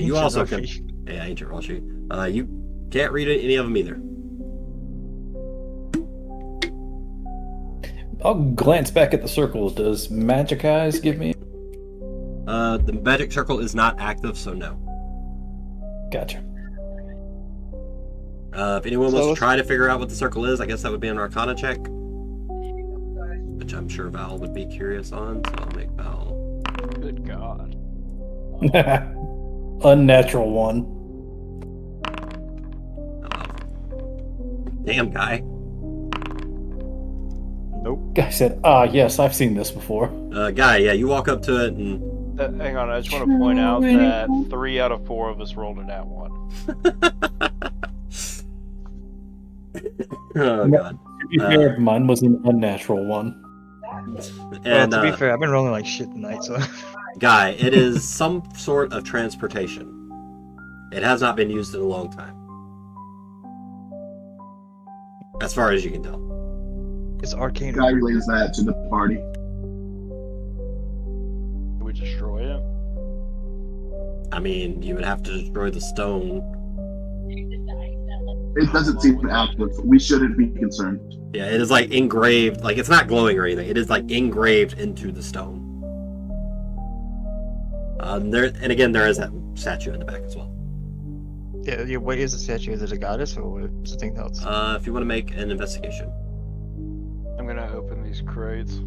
You also can. Ancient Yeah, ancient Welshi. You can't read any of them either. I'll glance back at the circle. Does Magic Eyes give me? The magic circle is not active, so no. Gotcha. If anyone wants to try to figure out what the circle is, I guess that would be an Arcana check, which I'm sure Val would be curious on. So I'll make Val. Good God. Unnatural one. Damn, Guy. Nope. Guy said, yes, I've seen this before. Guy, yeah, you walk up to it and Hang on, I just want to point out that 3 out of 4 of us rolled a nat 1. Oh No. god. To be fair, mine was an unnatural one. And well, to be fair, I've been rolling like shit tonight, so. Guy, it is some sort of transportation. It has not been used in a long time. As far as you can tell. It's arcane. Guy relays that to the party. Do we destroy it? I mean, you would have to destroy the stone. It doesn't seem active. We shouldn't be concerned. Yeah, it is like engraved, like it's not glowing or anything. It is like engraved into the stone. And again, there is that statue in the back as well. Yeah, what is the statue? Is it a goddess or what? Something else? If you want to make an investigation, I'm gonna open these crates.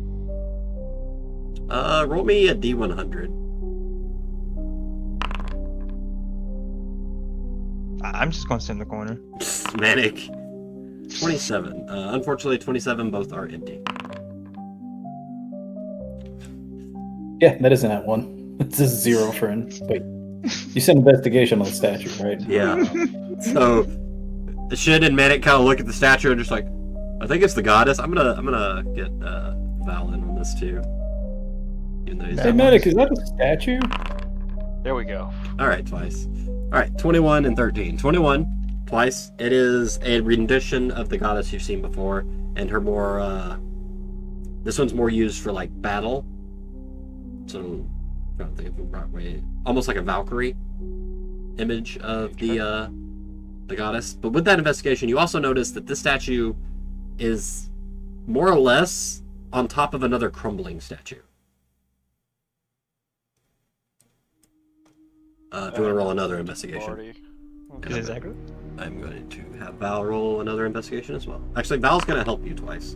roll me a D100. I'm just gonna sit in the corner. Manic. 27. Unfortunately, 27 both are empty. Yeah, that isn't that one. It's a 0 for an. Wait, you said investigation on the statue, right? Yeah. So, Shin and Manic kind of look at the statue and just like, I think it's the goddess. I'm gonna get Val in on this too. Even though he's Hey, Medic, is that a statue? There we go. All right, twice. All right, 21 and 13. 21, twice. It is a rendition of the goddess you've seen before, and her more. This one's more used for like battle. So, I'm trying to think of the right way. Almost like a Valkyrie image of the goddess. But with that investigation, you also notice that this statue is more or less on top of another crumbling statue. If you want to roll another investigation. Party. Is it Zachary? I'm going to have Val roll another investigation as well. Actually, Val's going to help you twice.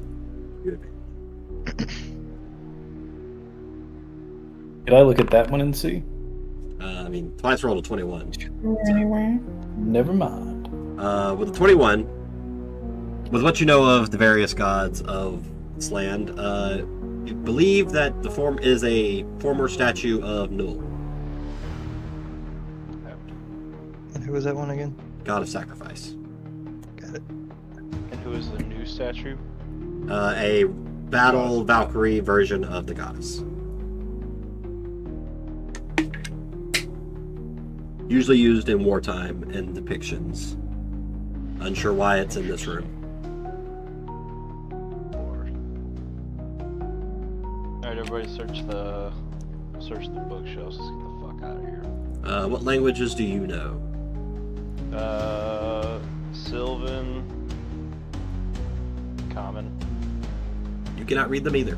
Did I look at that one and see? I mean, twice rolled a 21. Anywhere? Never mind. With a 21, with what you know of the various gods of this land, you believe that the form is a former statue of Null, And who was that one again? god of sacrifice. Got it. And who is the new statue? A battle Valkyrie version of the goddess. Usually used in wartime in depictions. Unsure why it's in this room. Alright, everybody search the bookshelves. Let's get the fuck out of here. What languages do you know? Sylvan, Common. You cannot read them either.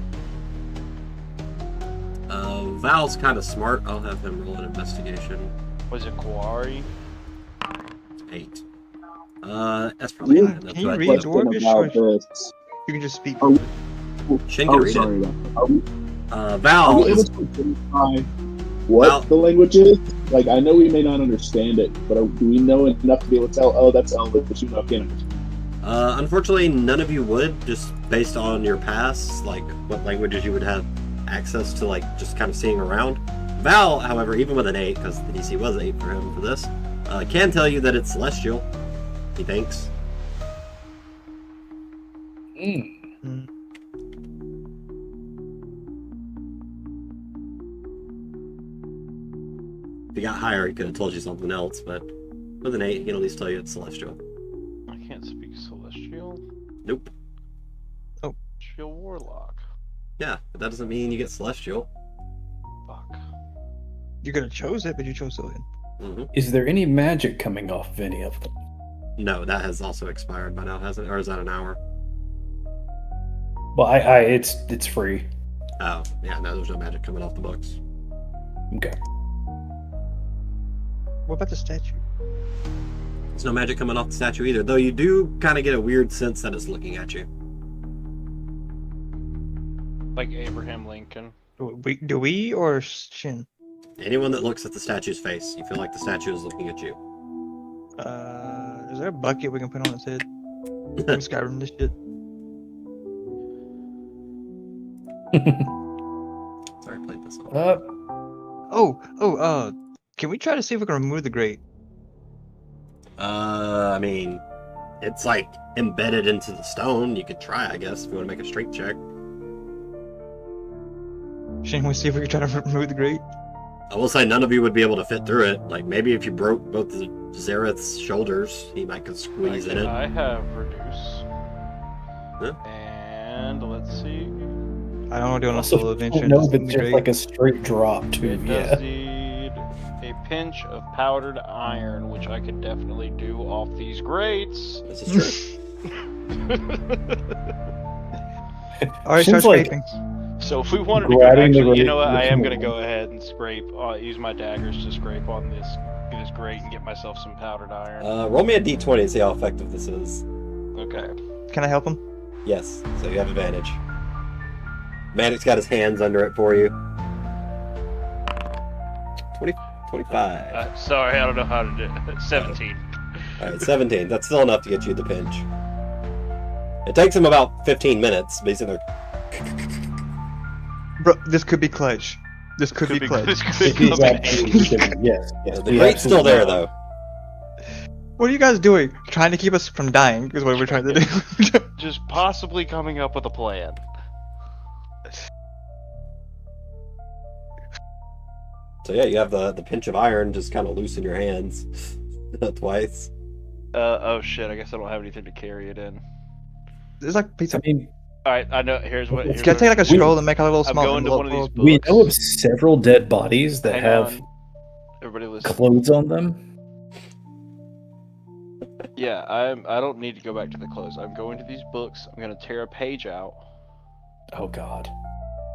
Val's kind of smart. I'll have him roll an investigation. Was it Guari? 8. That's probably high enough. Can you to read identify. Dwarvish? About Or this. you can just speak. Shin can Oh, read sorry. it. Are we Val able is, to identify what Well- the language is? Like, I know we may not understand it, but do we know enough to be able to tell, oh, that's Elvish, you know, can't unfortunately, none of you would, just based on your past, like what languages you would have access to, like just kind of seeing around. Val, however, even with an 8, because the DC was 8 for him for this, can tell you that it's celestial. He thinks. If he got higher, he could have told you something else, but with an 8, he can at least tell you it's celestial. I can't speak Celestial. Nope. Celestial Warlock. Yeah, but that doesn't mean you get celestial. Fuck. You could have chose it, but you chose Sylvan. Is there any magic coming off of any of them? No, that has also expired by now, hasn't it? Or is that an hour? Well, it's free. Oh, yeah, no, there's no magic coming off the books. Okay. What about the statue? There's no magic coming off the statue either, though you do kind of get a weird sense that it's looking at you. Like Abraham Lincoln. Do we or Shin? Anyone that looks at the statue's face, you feel like the statue is looking at you. Is there a bucket we can put on its head? From Skyrim, this shit. Sorry, I played this one. Can we try to see if we can remove the grate? I mean, it's like embedded into the stone. You could try, I guess, if you want to make a strength check. Shouldn't we see if we can try to remove the grate? I will say none of you would be able to fit through it. Like, maybe if you broke both the Zareth's shoulders, he might could squeeze in it. I have reduce. Huh? And let's see. I don't want to do it on a Also, solo adventure. no, just it's the just grate. like a straight drop too. It Yeah. does need a pinch of powdered iron, which I could definitely do off these grates. This is true. Alright, start Seems like- scraping. So if we wanted to go, Grabbing the actually, you grate know what? I am with- gonna go ahead and scrape. Use my daggers to scrape on this grate and get myself some powdered iron. Roll me a d20 and see how effective this is. Okay. Can I help him? Yes, so you have advantage. Maddox got his hands under it for you. 25. Sorry, I don't know how to do it. 17. Alright, 17. That's still enough to get you the pinch. It takes him about 15 minutes, but he's in there. Bro, this could be clutch. This could be clutch. This could If be he's coming. at- yes, yes. The we grate's still absolutely there, are. though. What are you guys doing? Trying to keep us from dying is what we're trying to do. Just possibly coming up with a plan. So yeah, you have the pinch of iron just kind of loose in your hands twice. Oh shit, I guess I don't have anything to carry it in. It's like pizza. I mean, Alright, I know, here's what... It's Here's Can I what- take like a scroll and make a little I'm small going to envelope one of these full we books. know of several dead bodies that Hang have on. Everybody listen. clothes on them. Yeah, I don't need to go back to the clothes. I'm going to these books, I'm gonna tear a page out, Oh God.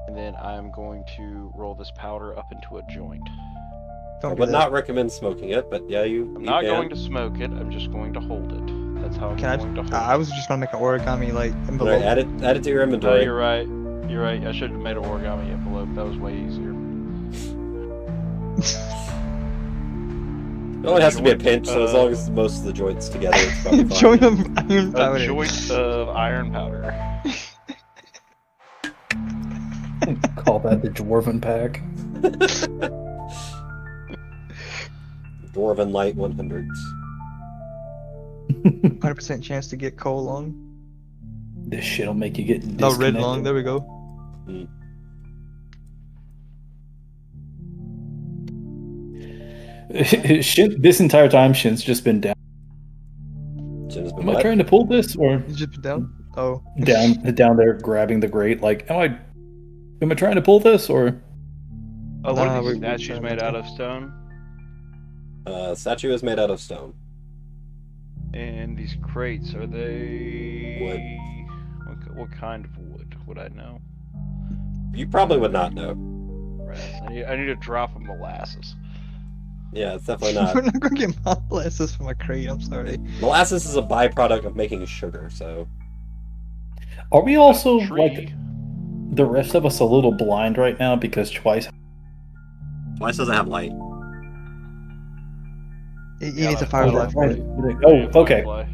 and then I'm going to roll this powder up into a joint. I Don't do would that. not recommend smoking it, but yeah, you. I'm you not can. going to smoke it, I'm just going to hold it. That's how I'm Can going to hold I it. was just gonna make an origami like Alright, envelope. add it to your No, inventory. you're right. You're right. I should have made an origami envelope. That was way easier. It only has to be a Joint, pinch, so as long as most of the joints together, it's probably fine. Join them iron A powder. joint of iron powder. Call that the Dwarven pack. Dwarven Light 100s. 100% chance to get coal lung. This shit'll make you get No, red disconnected. lung. There we go. Shin, this entire time, Shin's just been down. Shin's been Am I wet. trying to pull this or You just put down. Oh. down there grabbing the grate? Like, am I trying to pull this or? Oh, what Nah, are these we're statues trying made to- out of stone? Statue is made out of stone. And these crates, are they... What kind of wood would I know? You probably would not know. Rats. I need a drop of molasses. Yeah, it's definitely We're not. not gonna get molasses from a crate. I'm sorry. Molasses is a byproduct of making sugar, so. Are we also Tree. like the rest of us a little blind right now because Twice? Twice doesn't have light. He Yeah, needs a like firefly Oh, for it. okay. Firefly.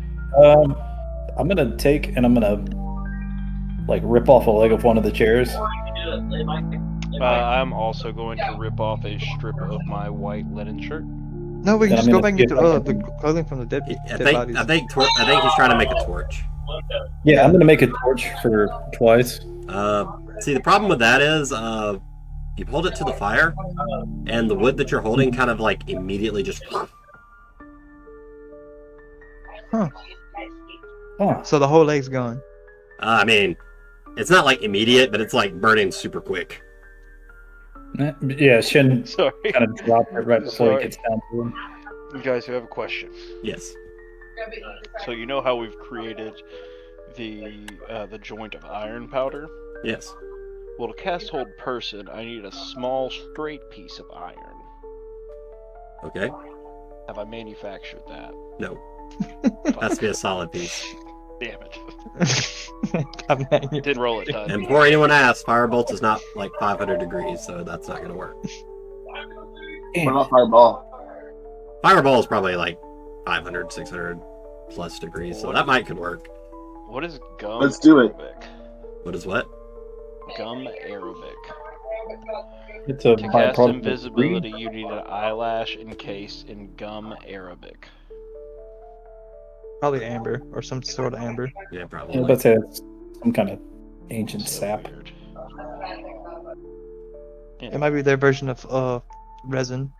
I'm gonna take and I'm gonna like rip off a leg of one of the chairs. I'm also going to rip off a strip of my white linen shirt. No, we can Then just I'm go gonna back and see get if I the can- clothing from the dead, I dead think bodies. I think he's trying to make a torch. Yeah, I'm gonna make a torch for Twice. See, the problem with that is, you hold it to the fire, and the wood that you're holding kind of like immediately just. Oh, So the whole leg's gone. I mean, it's not like immediate, but it's like burning super quick. yeah. Shin Sorry. kind of dropped it right before Sorry. it gets down to him. You guys who have a question. Yes. So you know how we've created the joint of iron powder? Yes. Well, to cast hold person, I need a small straight piece of iron. Okay. Have I manufactured that? No. Has to be a solid piece. Damn it. I'm not here. Didn't roll it, Todd. And before anyone asks, Firebolt is not like 500 degrees, so that's not going to work. What about fireball? Fireball is probably like 500, 600 plus degrees, so that might could work. What is gum Let's do it. Arabic? What is what? Gum Arabic. It's a To cast byproduct of invisibility, greed. you need an eyelash encased in gum Arabic. Probably amber or some sort of amber. Yeah, Yeah, probably. let's say it's some kind of ancient So sap. weird. It might be their version of resin.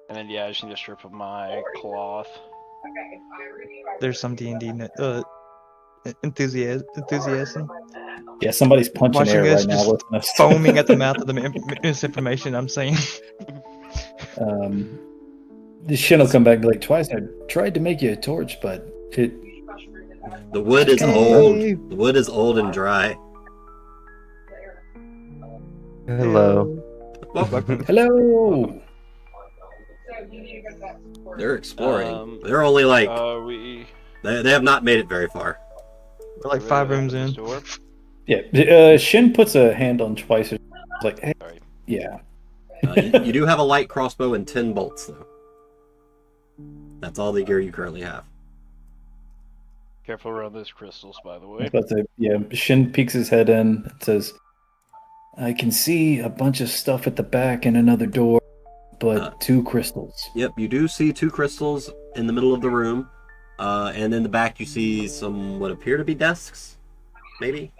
And then yeah, I just need a strip of my cloth. There's some D&D enthusiasm. Yeah, somebody's punching Watching air us right now. just Listening to us. foaming at the mouth of the misinformation I'm saying. The Shin will come back and be like, twice I tried to make you a torch, but it. The wood is Hey. old. The wood is old and dry. Hello. Welcome. Hello. They're exploring. They're only like We they have not made it very far. We're like 5 rooms this in. door. Yeah, Shin puts a hand on twice. It's like, hey, Sorry. yeah. You do have a light crossbow and 10 bolts though. That's all the gear you currently have. Careful around those crystals, by the way. But yeah, Shin peeks his head in and says, I can see a bunch of stuff at the back and another door, but 2 crystals. Yep, you do see 2 crystals in the middle of the room, and in the back you see some what appear to be desks, maybe.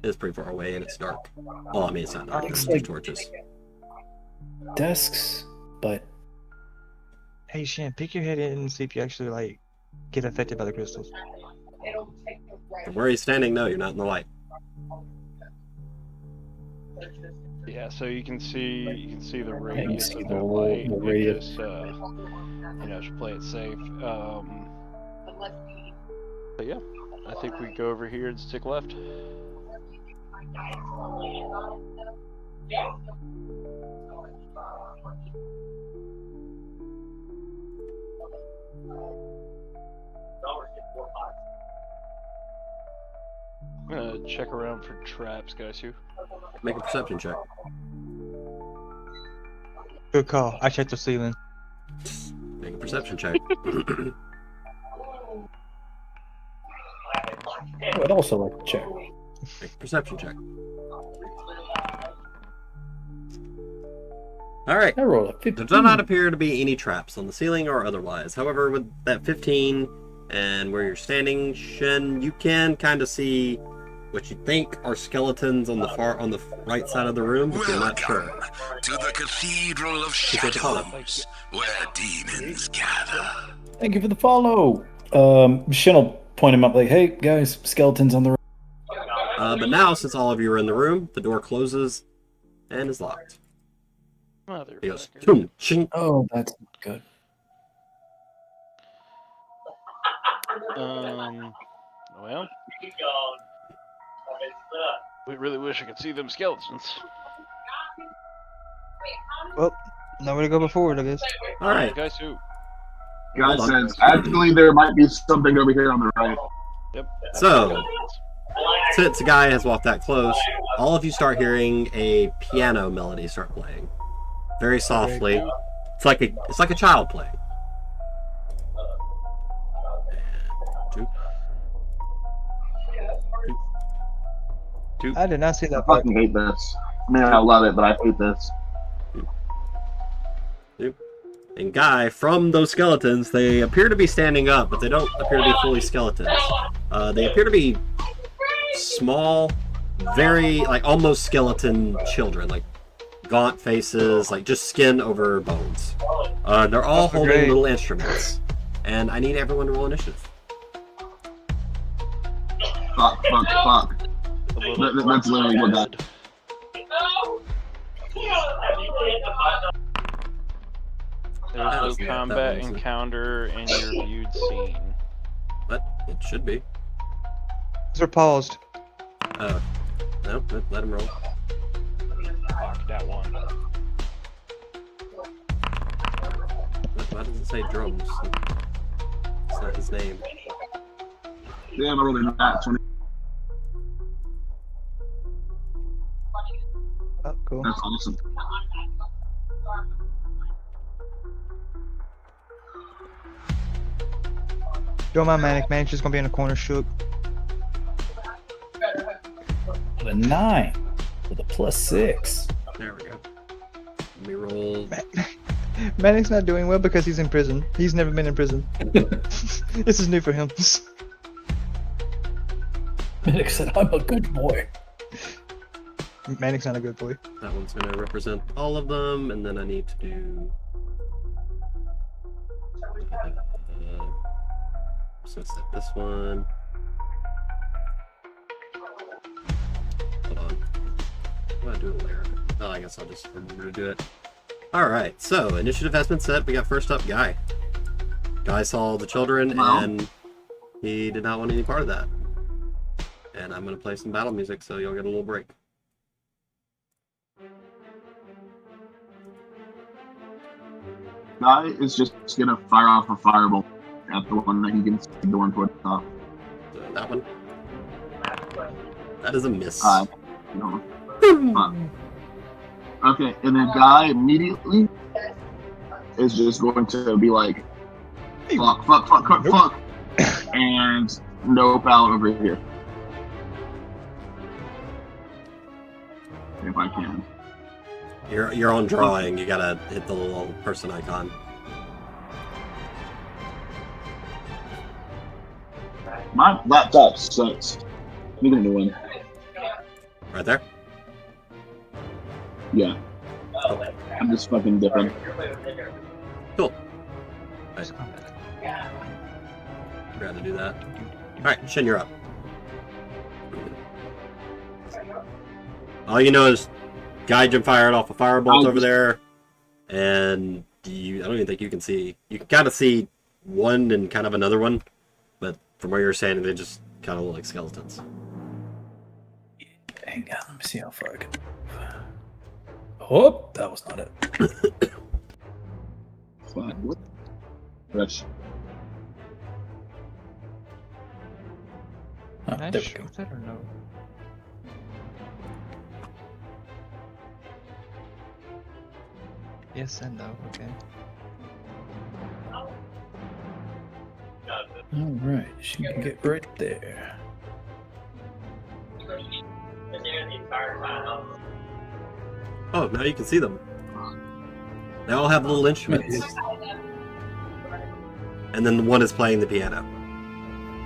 It's pretty far away and it's dark. Well, I mean it's not dark. There's Looks like- torches. Desks, but Hey Shan, peek your head in and see if you actually like get affected by the crystals. From where he's standing, no, you're not in the light. Yeah, so you can see the you radius see of the their whole- light. the and radius. just, just play it safe. But yeah, I think we go over here and stick left. I'm gonna check around for traps, guys. Who? Make a perception check. Good call. I checked the ceiling. Make a perception check. I would also like to check. Make a perception check. Alright. I rolled a 15. There do not appear to be any traps on the ceiling or otherwise. However, with that 15 and where you're standing, Shin, you can kind of see what you think are skeletons on the right side of the room, but you're not sure. To the Cathedral of Shadows, where demons gather. Thank you for the follow. Shin will point him up like, hey, guys, skeletons on the road. But now, since all of you are in the room, the door closes and is locked. He goes, Motherfucker. "Boom, shing." Oh, that's not good. Well, we really wish I could see them skeletons. Well, nowhere to go but forward, I guess. Alright, Guys, who? God Hold on. says, actually, there might be something over here on the right. Yep. so, since the guy has walked that close, all of you start hearing a piano melody start playing. Very softly. It's like a child playing. Two. I did not see I that part. fucking hate this. I mean, I love it, but I hate this. And Guy, from those skeletons, they appear to be standing up, but they don't appear to be fully skeletons. They appear to be small, very, like, almost skeleton children, like gaunt faces, like just skin over bones. They're all holding great. little instruments. And I need everyone to roll initiative. Fuck. That's literally what that. There's no combat encounter in your viewed scene. But it should be. They're paused. No, let him roll. Fuck that one. Why does it say drums? It's not his name. Damn, I rolled a nat 20. Oh, cool. That's awesome. Don't mind Manic. Manic's just gonna be in the corner shook. A 9 with a +6. There we go. Let me roll. Manic's not doing well because he's in prison. He's never been in prison. This is new for him. Manic said, I'm a good boy. Manic's not a good boy. That one's going to represent all of them, and then I need to do... so let's set this one. Hold on. What do I do a layer? Oh, I guess I'll just remember to do it. Alright, so initiative has been set. We got first up Guy. Guy saw the children, and he did not want any part of that. And I'm going to play some battle music, so you'll get a little break. Guy is just gonna fire off a fireball at the one that he can see, the one toward the top. That one? That is a miss. No. Okay, and then Guy immediately is just going to be like, fuck, and no pal over here. If I can. You're on drawing. You gotta hit the little person icon. My laptop sucks. Let me get a new one. Right there? Yeah. I'm just fucking different. Cool. Right. Forgot to do that. Alright, Shin, you're up. All you know is Gaijin fired off a firebolt over there, and I don't even think you can see. You can kind of see one and kind of another one, but from where you're standing, they just kind of look like skeletons. Hang on, let me see how far I can move. Oh, that was not it. Fuck, what? Rush. Oh, Can I there we shoot go. that or no? Yes and no, okay. Alright, she can get right there. Oh, now you can see them. They all have little instruments. And then one is playing the piano.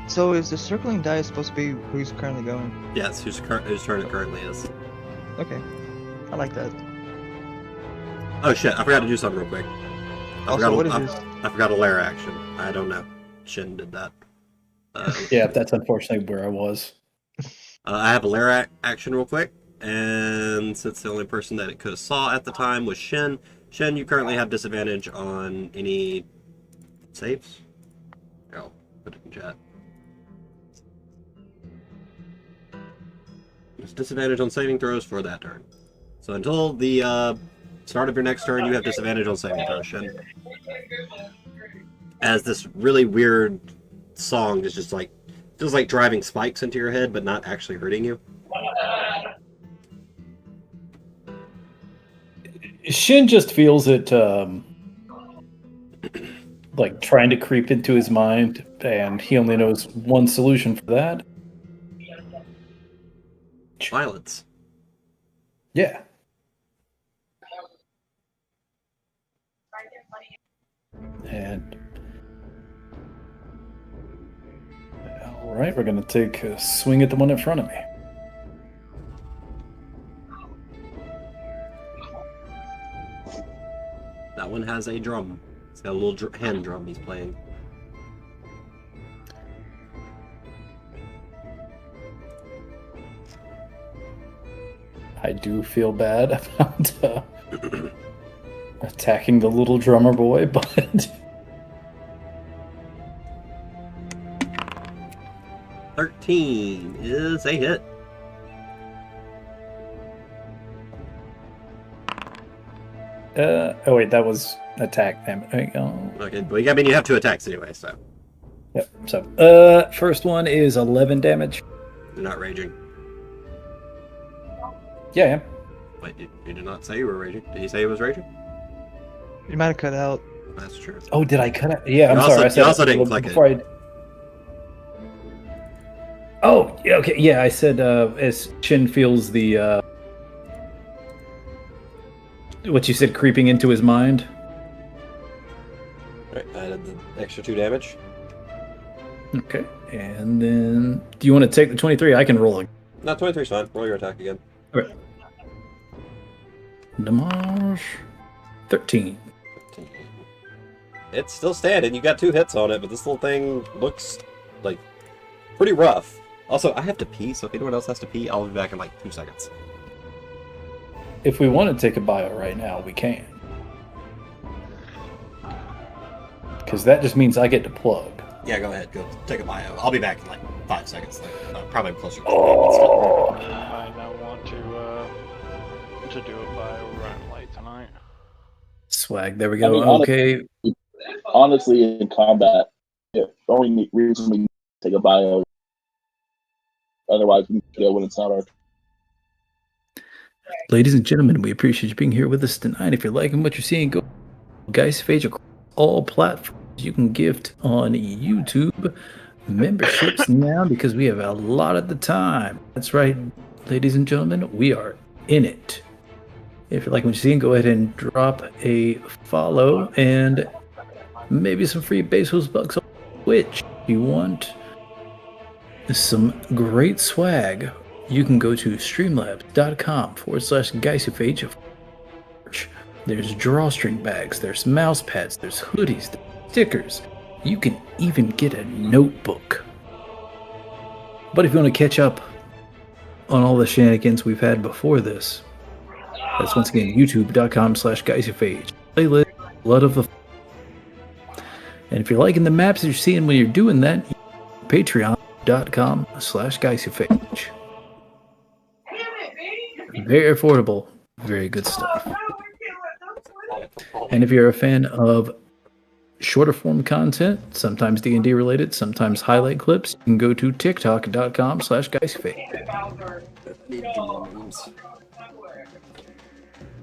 So is the circling die supposed to be who's currently going? Yes, whose turn it currently is. Okay. I like that. Oh shit, I forgot to do something real quick. Also, what is this? I forgot a lair action. I don't know. Shin did that. Yeah, that's unfortunately where I was. I have a lair action real quick, and since the only person that it could have saw at the time was Shin, you currently have disadvantage on any saves. Here, I'll put it in chat. There's disadvantage on saving throws for that turn. So until the start of your next turn, you have disadvantage on saving throws, Shin. As this really weird song is just like, feels like driving spikes into your head, but not actually hurting you. Shin just feels it like trying to creep into his mind, and he only knows one solution for that. Violence. Yeah. And all right, we're gonna take a swing at the one in front of me. That one has a drum. It's got a little hand drum he's playing. I do feel bad about attacking the little drummer boy, but 13 is a hit. oh wait, that was attack damage. There you go. Okay, but I mean you have 2 attacks anyway, so Yep. So, first one is 11 damage. you're not raging. Yeah, I am. Wait, you did not say you were raging. Did he say he was raging? You might have cut out. That's true. Oh, did I cut it? Yeah, I'm also- sorry. I said you also it didn't click it. before Oh, yeah, okay. Yeah, I said as Shin feels the what you said creeping into his mind. extra 2 damage. Okay. And then, do you want to take the 23? I can roll it. No, 23's fine. Roll your attack again. Okay. Damage 13. It's still standing. You got 2 hits on it, but this little thing looks like pretty rough. Also, I have to pee, so if anyone else has to pee, I'll be back in like 2 seconds. If we want to take a bio right now, we can. Because that just means I get to plug. Yeah, go ahead. Go take a bio. I'll be back in like 5 seconds. Probably closer to I now want to do a bio run late tonight. Swag. There we go. I mean, okay. Honestly, in combat, the only reason we take a bio, otherwise we can go when it's not our. Ladies and gentlemen, we appreciate you being here with us tonight. If you're liking what you're seeing, go Geist Phage across all platforms. You can gift on YouTube memberships now because we have a lot of the time. That's right, ladies and gentlemen, we are in it. If you're liking what you're seeing, go ahead and drop a follow and maybe some free Bezos bucks on Twitch. If you want some great swag, you can go to streamlabs.com/Geissophage. There's drawstring bags, there's mouse pads, there's hoodies, there's stickers. You can even get a notebook. But if you want to catch up on all the shenanigans we've had before this, that's once again youtube.com/Geissophage. Playlist Blood of the. And if you're liking the maps that you're seeing when you're doing that, patreon.com/Geissophage. Very affordable, very good stuff. And if you're a fan of shorter form content, sometimes D&D related, sometimes highlight clips, you can go to tiktok.com/Geissophage.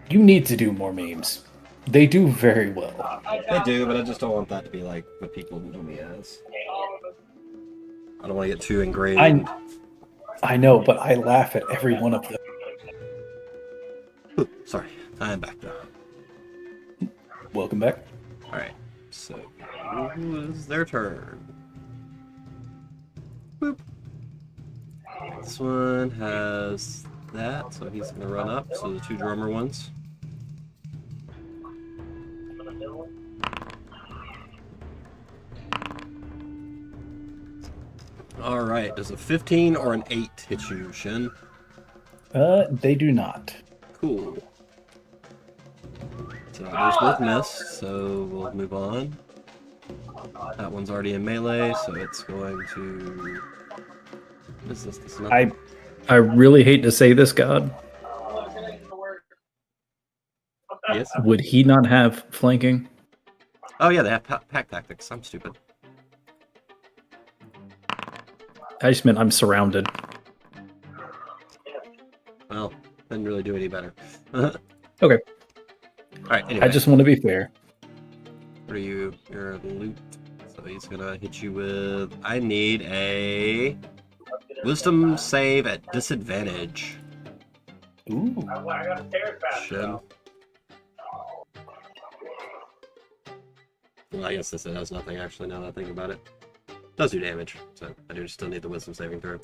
You need to do more memes. They do very well. They do, but I just don't want that to be like what people know me as. I don't want to get too ingrained. I know, but I laugh at every one of them. Ooh, sorry, I'm back now. Welcome back. Alright, so who is their turn? Boop. This one has that, so he's going to run up, so the 2 drummer ones. Alright, does a 15 or an 8 hit you, Shin? They do not. Cool. So those both miss, so we'll move on. That one's already in melee, so it's going to... What is this? This is not... I really hate to say this, God. Yes? Would he not have flanking? Oh yeah, they have pack tactics. I'm stupid. I just meant I'm surrounded. Well, didn't really do any better. Okay. Alright, anyway. I just want to be fair. What are you? You're a loot. So he's gonna hit you with... I need a... Wisdom save at disadvantage. Ooh. Shin. Well, I guess this has nothing actually now that I think about it. Does do damage, so I do still need the wisdom saving throw.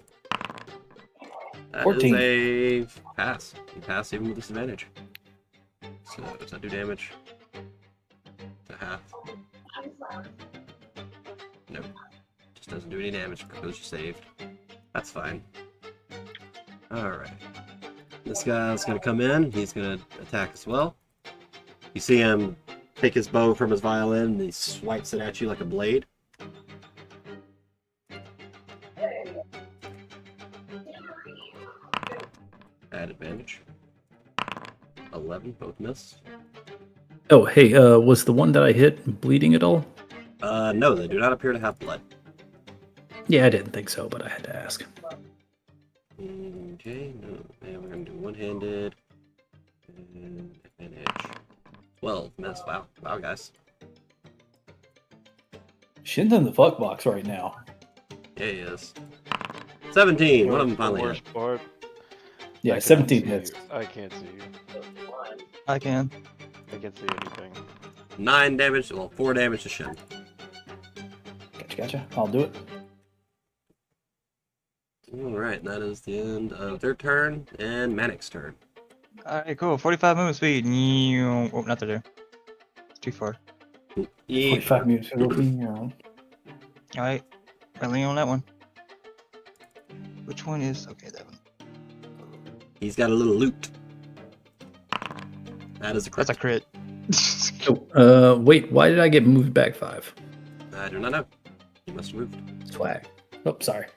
That 14. is a pass. You pass even with disadvantage. So does that do damage? To half. Nope. Just doesn't do any damage because you saved. That's fine. Alright. This guy's gonna come in, he's gonna attack as well. You see him take his bow from his violin and he swipes it at you like a blade. Add advantage. 11, both miss. Oh, hey, was the one that I hit bleeding at all? No, they do not appear to have blood. Yeah, I didn't think so, but I had to ask. Okay, no, and we're gonna do one-handed. And advantage. 12, miss. Wow, wow, guys. Shin's in the fuck box right now. Yeah, he is. 17, one of them finally hit. Worst part. Yeah, I can't 17 see hits. you. I can't see you. I can. I can't see anything. 9 damage, well, 4 damage to Shin. Gotcha. I'll do it. Alright, that is the end of their turn and Manic's turn. Alright, cool. 45 movement speed. Oh, not there. It's too far. 45 minutes. Alright. I lean on that one. Which one is... Okay, that one. He's got a little loot. That is a crit. That's a crit. Wait, why did I get moved back 5? I do not know. He must have moved. Swag. Oh, sorry.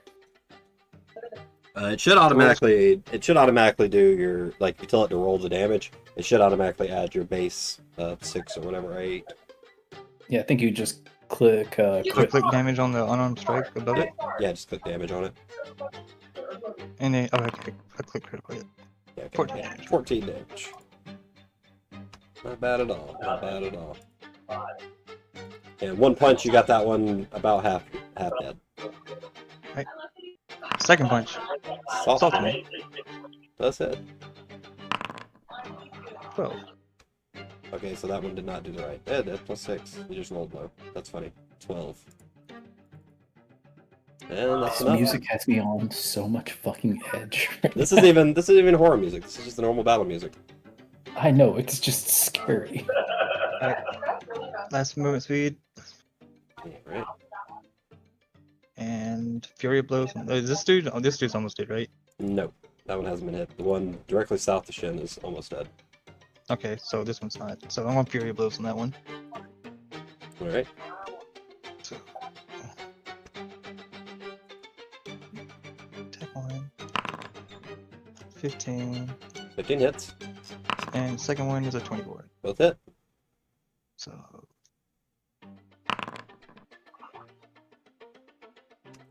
It should automatically do your, like, you tell it to roll the damage. It should automatically add your base 6 or whatever, 8. Yeah, I think you just click Click damage on the unarmed strike above it. Yeah, just click damage on it. And then okay, I click critical hit. Yeah, okay. 14 damage. 14 damage. Not bad at all. Not bad at all. And one punch, you got that one about half dead. Right. Second punch. Salt me. That's it. 12. Okay, so that one did not do the right. Yeah, that's plus 6. You just rolled low. That's funny. 12. And that's This enough. music has me on so much fucking edge. This isn't even horror music. This is just the normal battle music. I know, it's just scary. Alright. Last movement speed. Right. And Fury blows. Is this dude? Oh, this dude's almost dead, right? No, that one hasn't been hit. The one directly south of Shin is almost dead. Okay, so this one's not. So I want Fury blows on that one. Alright. So. Attack 1. 15. 15 hits. And second one is a 24. Both hit. So.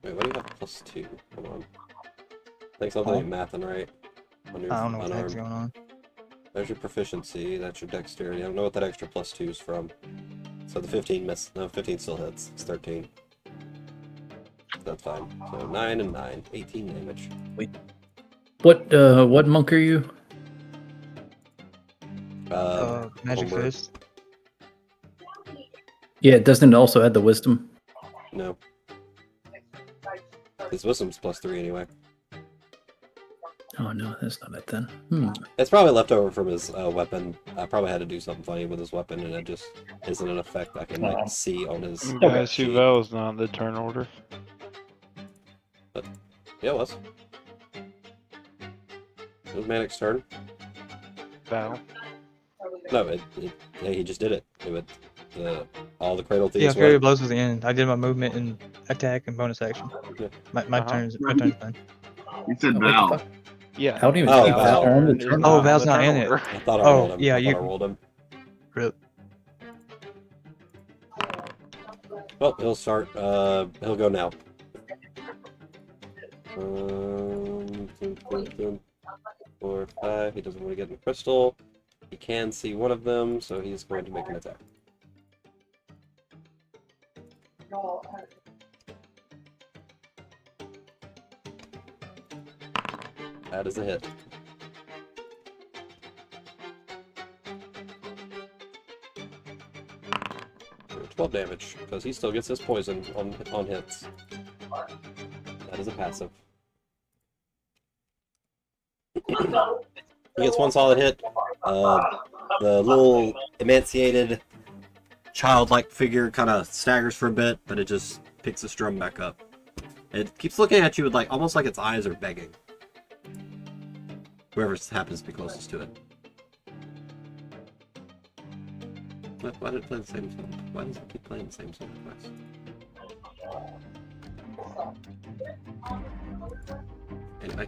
Wait, what do you have plus 2? Hold on. I think something ain't mathing right. On your I don't know what the heck's unarmed. going on. There's your proficiency, that's your dexterity. I don't know what that extra plus 2 is from. So the 15 missed. No, 15 still hits. It's 13. That's fine. So 9 and 9. 18 damage. Wait. What monk are you? Magic Homebrew. Fist. Yeah, doesn't it also add the wisdom? No. His wisdom's plus 3 anyway. Oh no, that's not it then. It's probably left over from his weapon. I probably had to do something funny with his weapon, and it just isn't an effect I can like see on his. Guys, Suvel's not in the turn order. But yeah, it was. It was Manic's turn. Battle. No, yeah, he just did it. All the cradle thieves. Yeah, Fury blows was the end. I did my movement and attack and bonus action. Yeah. My turn's done. You said Val. Yeah. I don't even Oh, think Val. Val on the Is turn. Oh, in Val's the not turn in it. order. I thought I Oh, rolled him. yeah, I thought you- I rolled him. Rip. Well, he'll start. He'll go now. Dun, dun, dun. 4, 5. He doesn't want to get in the crystal. He can see one of them, so he's going to make an attack. That is a hit. 12 damage, because he still gets his poison on hits. That is a passive. He gets one solid hit. The little emaciated, childlike figure kind of staggers for a bit, but it just picks its drum back up. It keeps looking at you with almost like its eyes are begging. Whoever happens to be closest to it. Why did it play the same song? Why does it keep playing the same song twice? Anyway,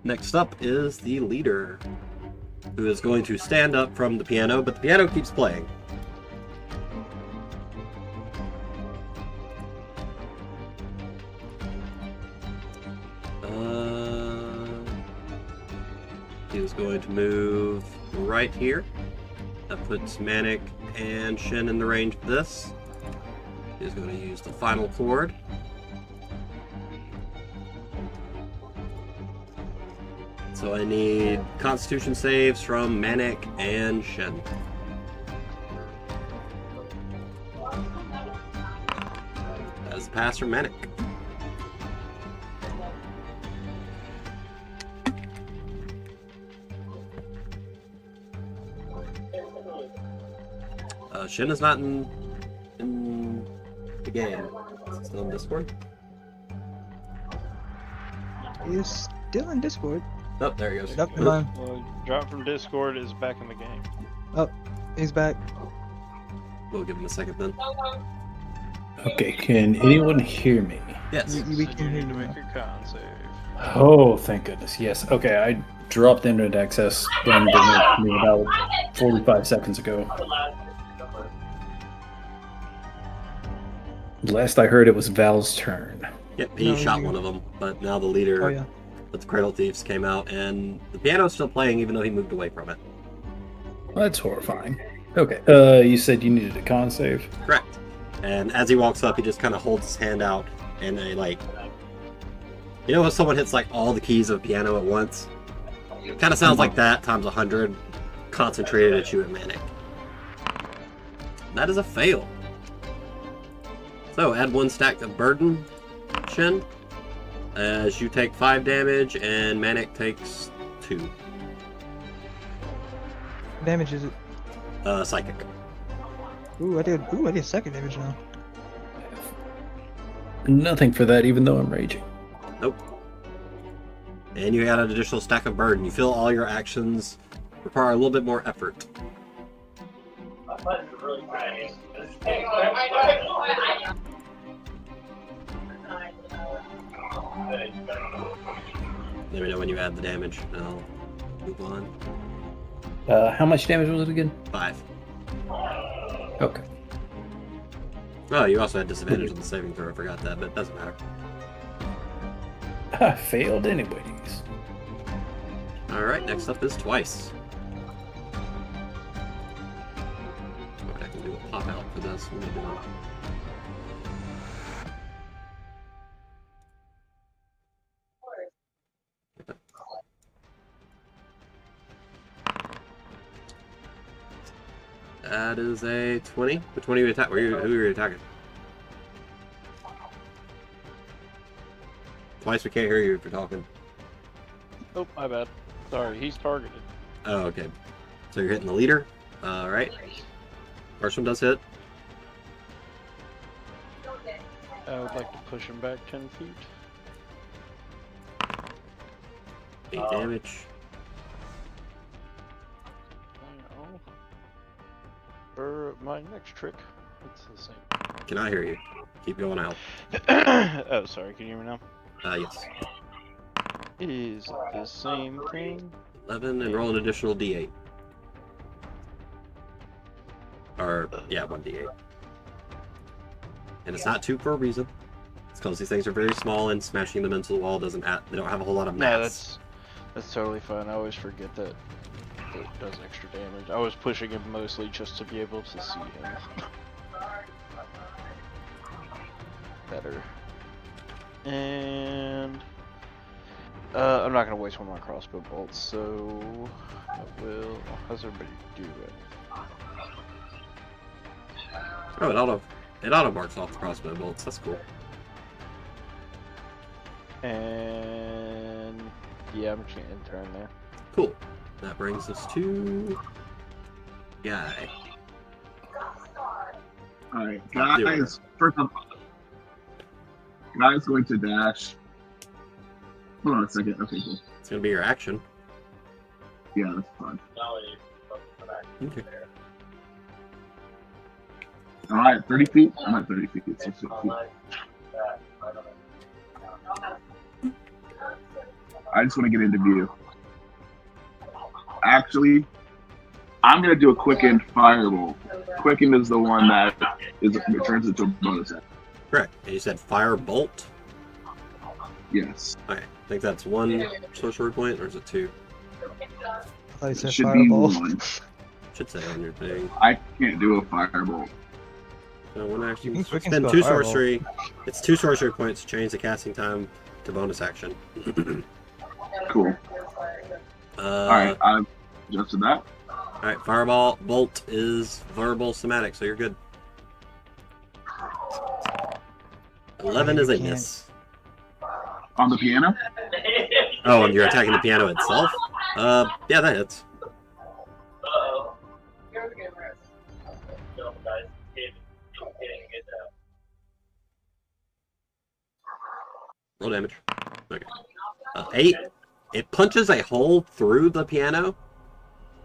next up is the leader, who is going to stand up from the piano, but the piano keeps playing. He is going to move right here. That puts Manic and Shin in the range of this. He's going to use the final chord. So I need Constitution saves from Manic and Shin. pass from Manic. Shin is not in the game. Is he still in Discord? He's still in Discord. Oh, there he goes. Nope, never mind. Drop from Discord is back in the game. Oh, he's back. We'll give him a second then. Okay, can anyone hear me? Yes. We So can you hear need to you. make a con save. Oh, thank goodness. Yes. Okay, I dropped internet access and me about 45 seconds ago. Last I heard, it was Val's turn. Yep, he No, shot you- one of them, but now the leader Oh yeah. with the Cradle Thieves came out, and the piano's still playing even though he moved away from it. That's horrifying. Okay, you said you needed a con save? Correct. And as he walks up, he just kind of holds his hand out, and they like... You know when someone hits like all the keys of a piano at once? Kind of sounds like that times 100 concentrated at you at Manic. That is a fail. So add 1 stack of burden, Shin, as you take 5 damage and Manic takes 2. Damage is it? Psychic. Ooh, I did second damage now. Nothing for that, even though I'm raging. Nope. And you add an additional stack of burden. You feel all your actions require a little bit more effort. Let me know when you add the damage, and I'll move on. How much damage was it again? 5. Okay. Oh, you also had disadvantage on the saving throw. I forgot that, but it doesn't matter. I failed anyways. Alright, next up is Twice. I can do a pop out for this. What am I doing? That is a 20. Which one are you attacking? Who are you attacking? Twice we can't hear you if you're talking. Oh, my bad. Sorry, he's targeted. Oh, okay. So you're hitting the leader. Alright. First one does hit. I would like to push him back 10 feet. 8 damage. Now, for my next trick, it's the same. Can I hear you? Keep going out. Oh, sorry, can you hear me now? Yes. Is the same thing. 11 and roll an additional d8. Or, yeah, 1d8. And it's not 2 for a reason. It's because these things are very small and smashing them into the wall doesn't add, they don't have a whole lot of mass. No, that's totally fine. I always forget that it does extra damage. I was pushing him mostly just to be able to see him better. And I'm not gonna waste one of my crossbow bolts, so I will. How's everybody do it? Oh, it auto marks off the crossbow bolts. That's cool. And yeah, I'm just gonna end turn there. Cool. That brings us to Guy. Alright, Do it. guys, first of all, Guy's going to dash. Hold on a second. Okay, cool. It's gonna be your action. Yeah, that's fine. Okay. Alright, 30 feet? I'm at 30 feet. So 50. I just want to get into view. Actually, I'm going to do a quicken fireball. Quicken is the one that turns into a bonus action. Correct. And you said fire bolt? Yes. Alright. I think that's 1 sorcery point, or is it 2? I thought he It said should fireball. be 1. Should say on your thing. I can't do a fireball. So 1 action. You can quicken Spend spell 2 fireball. sorcery. It's 2 sorcery points to change the casting time to bonus action. Cool. Alright, I've adjusted that. Alright, fireball bolt is verbal somatic, so you're good. 11 is a miss. On the piano? Oh, and you're attacking the piano itself? Yeah, that hits. Roll damage. Okay. 8. It punches a hole through the piano,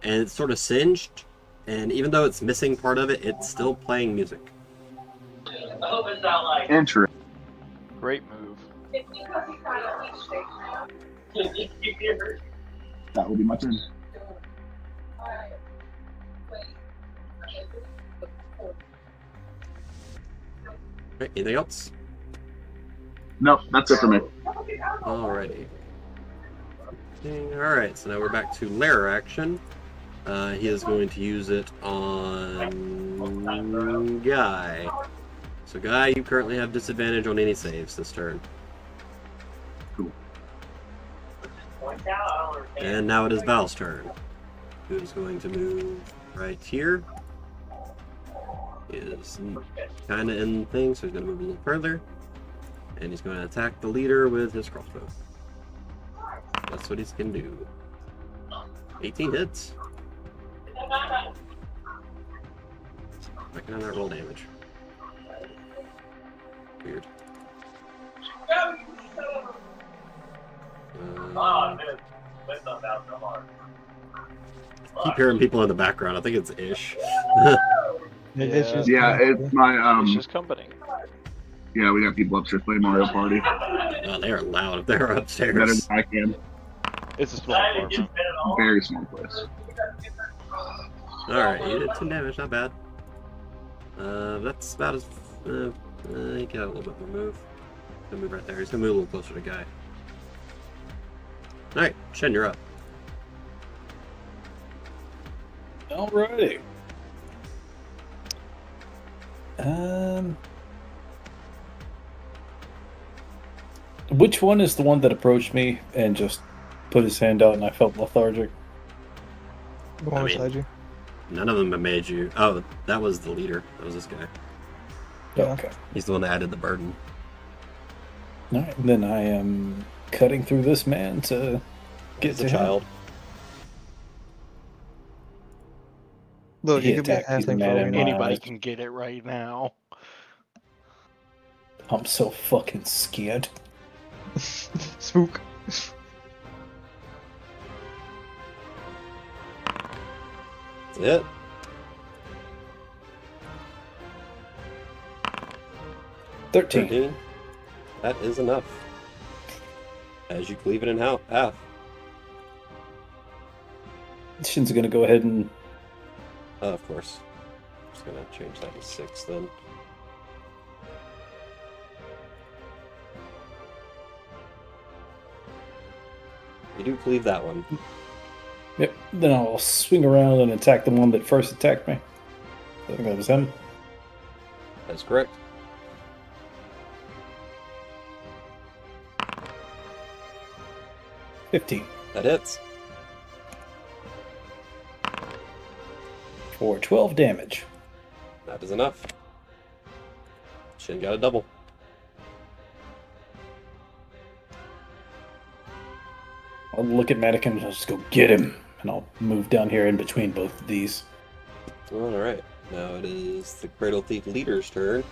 and it's sort of singed, and even though it's missing part of it, it's still playing music. Interesting. Great move. That will be my turn. Right, anything else? Nope, that's it for me. Alrighty. Alright, so now we're back to lair action. He is going to use it on Guy. So Guy, you currently have disadvantage on any saves this turn. Cool. And now it is Val's turn. Who's going to move right here. He is kind of in the thing, so he's going to move a little further. And he's going to attack the leader with his crossbow. That's what he's going to do. 18 hits. I can have that roll damage. Weird. Keep hearing people in the background. I think it's Ish. It's my It's just company. Yeah, we got people upstairs playing Mario Party. Oh, they are loud if they're Better upstairs. than I can. It's a small apartment. Very small place. Alright, you did 10 damage, not bad. That's about as... he can have a little bit more move. He's gonna move right there. He's gonna move a little closer to Guy. Alright, Shen, you're up. Alrighty. Which one is the one that approached me and just put his hand out and I felt lethargic? The one I mean- beside you. None of them have made you... Oh, that was the leader. That was this guy. Yeah. Okay. He's the one that added the burden. Alright, then I am cutting through this man to get He's to a him. child. Look, He you could be a attacked, he's a halfling man for all in we my know. Anybody eyes. can get it right now. I'm so fucking scared. Spook. That's it. Thirteen. 13. That is enough. As you cleave it in half. Shin's gonna go ahead and Of course. Just gonna change that to 6 then. You do cleave that one. yep. Then I'll swing around and attack the one that first attacked me. I think that was him. That's correct. $15 That hits. for 12 damage. That is enough. Shin got a double. I'll look at Mannequin and I'll just go get him, and I'll move down here in between both of these. Alright. Now it is the Cradle Thief leader's turn.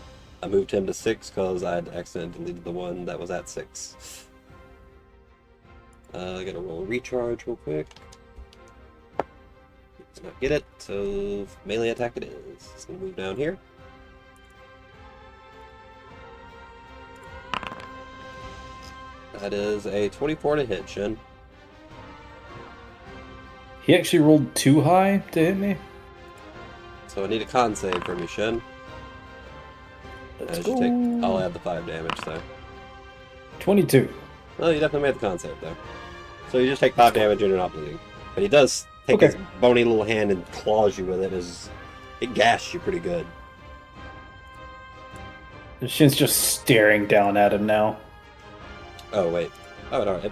I moved him to 6 because I had accidentally deleted the one that was at 6. I gotta roll a recharge real quick. Does not get it, so melee attack it is. It's gonna move down here. That is a 24 to hit, Shin. He actually rolled too high to hit me. So I need a con save from you, Shin. Let's As go. you take, I'll add the 5 damage though. 22. Well, you definitely made the con save though. So you just take 5 damage and you're not bleeding. But he does take Okay. his bony little hand and claws you with it. It gashed you pretty good. Shin's just staring down at him now. Oh, wait. Oh, it already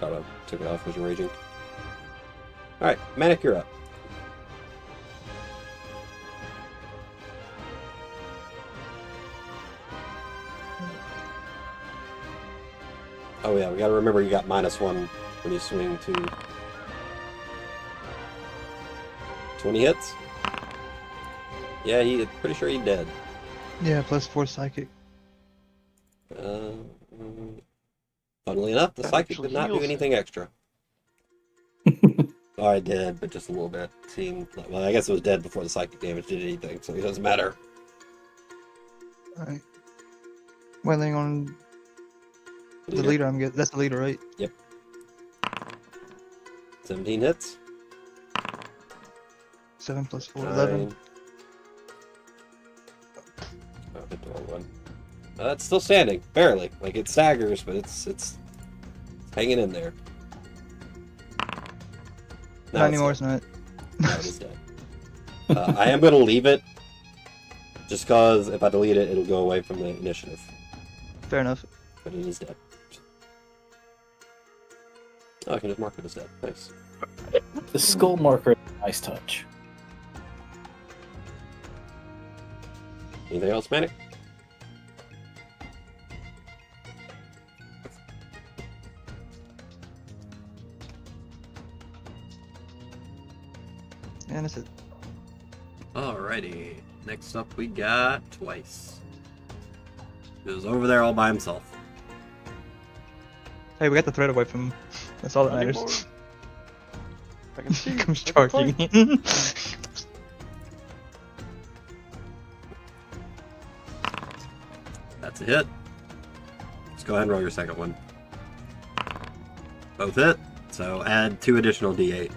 took it off because you're raging. Alright, Manic, you're up. Oh yeah, we gotta remember you got -1 when you swing to 20 hits. Yeah, pretty sure he's dead. Yeah, +4 psychic. Funnily enough, the That psychic actually did not do heals anything extra. Oh, I did, but just a little bit. Well, I guess it was dead before the psychic damage did anything, so it doesn't matter. Alright. Wailing on the leader, I'm good. That's the leader, right? Yep. 17 hits. 7 + 4, 11. 9. Oh, hit the wrong one. It's still standing, barely. Like, it staggers, but it's hanging in there. Not anymore, it's not. No, it is dead. I am going to leave it, just because if I delete it, it'll go away from the initiative. Fair enough. But it is dead. Oh, I can just mark it as dead. Nice. The skull marker is a nice touch. Anything else, Manic? And that's it. Alrighty. Next up, we got Twice. He was over there all by himself. Hey, we got the threat away from him. That's all that Not matters. anymore. I can see. Comes I can charging fight. in. That's a hit. Let's go ahead and roll your second one. Both hit, so add 2 additional d8.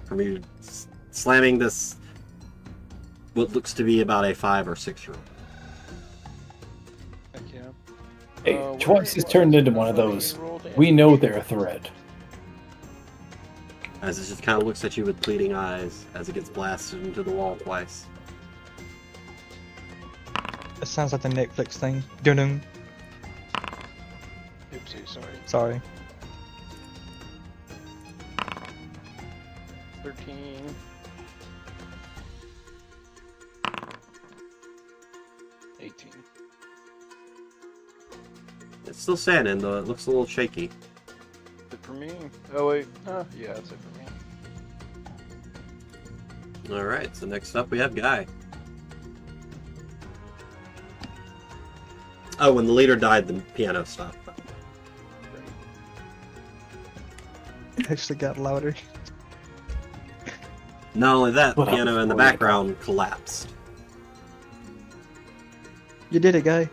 From you slamming this, what looks to be about a 5 or 6-year-old. Heck yeah. Hey, Twice has turned into one of those. We know they're a threat. As it just kind of looks at you with pleading eyes as it gets blasted into the wall twice. That sounds like the Netflix thing. Dun-dun. Oopsie, sorry. Sorry. 13. 18. It's still standing, though it looks a little shaky. Is it for me? Oh wait. Yeah, it's it for me. Alright, so next up we have Guy. Oh, when the leader died, the piano stopped. It actually got louder. Not only that, the What piano in the happened? background collapsed. You did it, guy.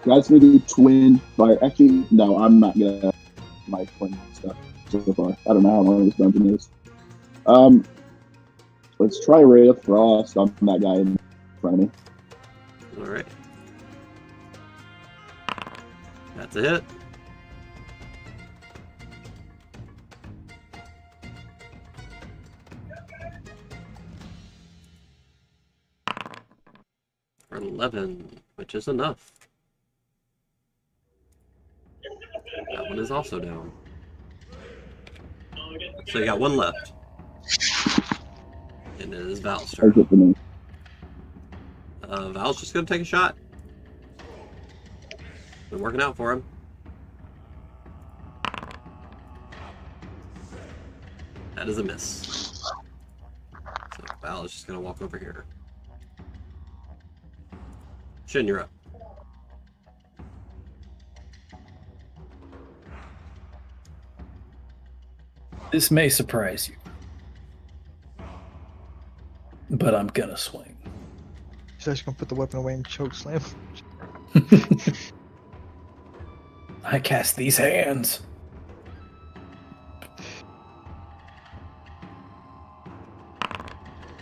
Guys, we do twin fire. Actually, no, I'm not gonna my twin stuff so far. I don't know how long this dungeon is. Let's try Ray of Frost on that guy in front of me. Alright. That's a hit. For 11, which is enough. That one is also down. So you got one left. And it is Val's turn. That's it for me. Val's just gonna take a shot. Been working out for him. That is a miss. So Val is just gonna walk over here. Shin, you're up. This may surprise you, but I'm gonna swing. She's actually gonna put the weapon away and choke slam. I cast these hands.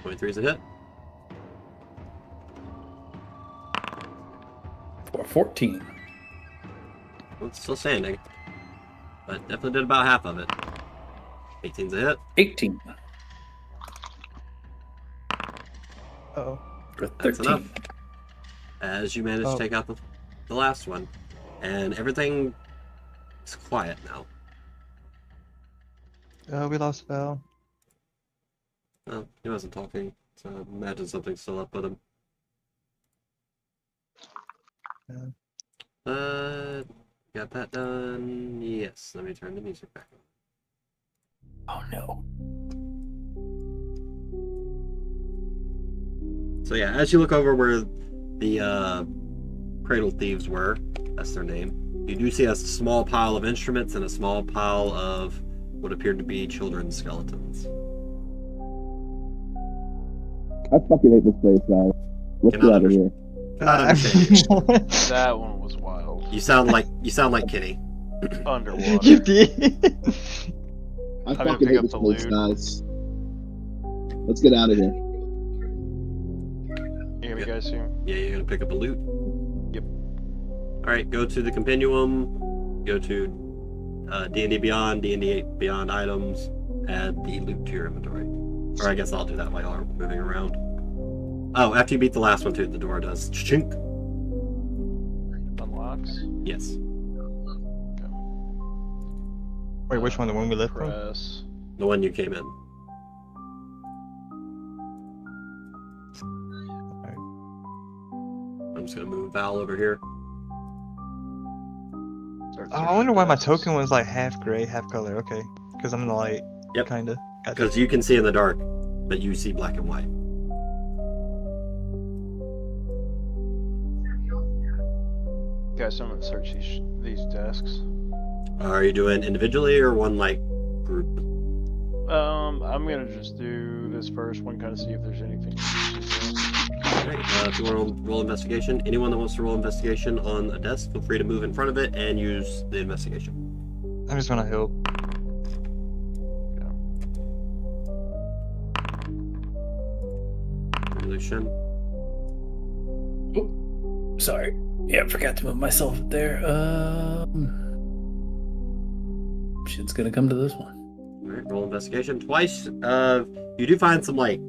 .23 is a hit. For 14. Well, it's still standing. But definitely did about half of it. 18's a hit. 18. Uh-oh. For That's 13. enough. As you manage Oh. to take out the last one. And everything is quiet now. We lost Val. Oh, he wasn't talking, so I imagine something's still up with him. Got that done. Yes, let me turn the music back on. Oh no. So yeah, as you look over where the Cradle Thieves were, that's their name, you do see a small pile of instruments and a small pile of what appeared to be children's skeletons. I fucking hate this place, guys. Let's get out of here. Cannot understand you. That one was wild. You sound like Kitty. Underwater. You did. I gonna fucking pick hate up this the place, loot. guys. Let's get out of here. You hear me guys soon? Yeah, you're gonna pick up a loot. Yep. All right, go to the compendium. Go to D&D Beyond, D&D Beyond items. Add the loot to your inventory. Or I guess I'll do that while y'all are moving around. Oh, after you beat the last one too, the door does chink. Unlocks. Yes. Wait, which one? The one we left from? Press. The one you came in. I'm just gonna move Val over here. Start Oh, I searching wonder why my desks. token was like half gray, half color. Okay, because I'm in the light. Yep. Kinda. Gotcha. Because you can see in the dark, but you see black and white. Guys, I'm gonna search these desks. Are you doing individually or one like group? I'm gonna just do this first one, kind of see if there's anything. Alright, if you want to roll investigation, anyone that wants to roll investigation on a desk, feel free to move in front of it and use the investigation. I'm just gonna help. Resolution. Sorry. Yeah, forgot to move myself up there. Shit's gonna come to this one. Alright, roll investigation twice. You do find some like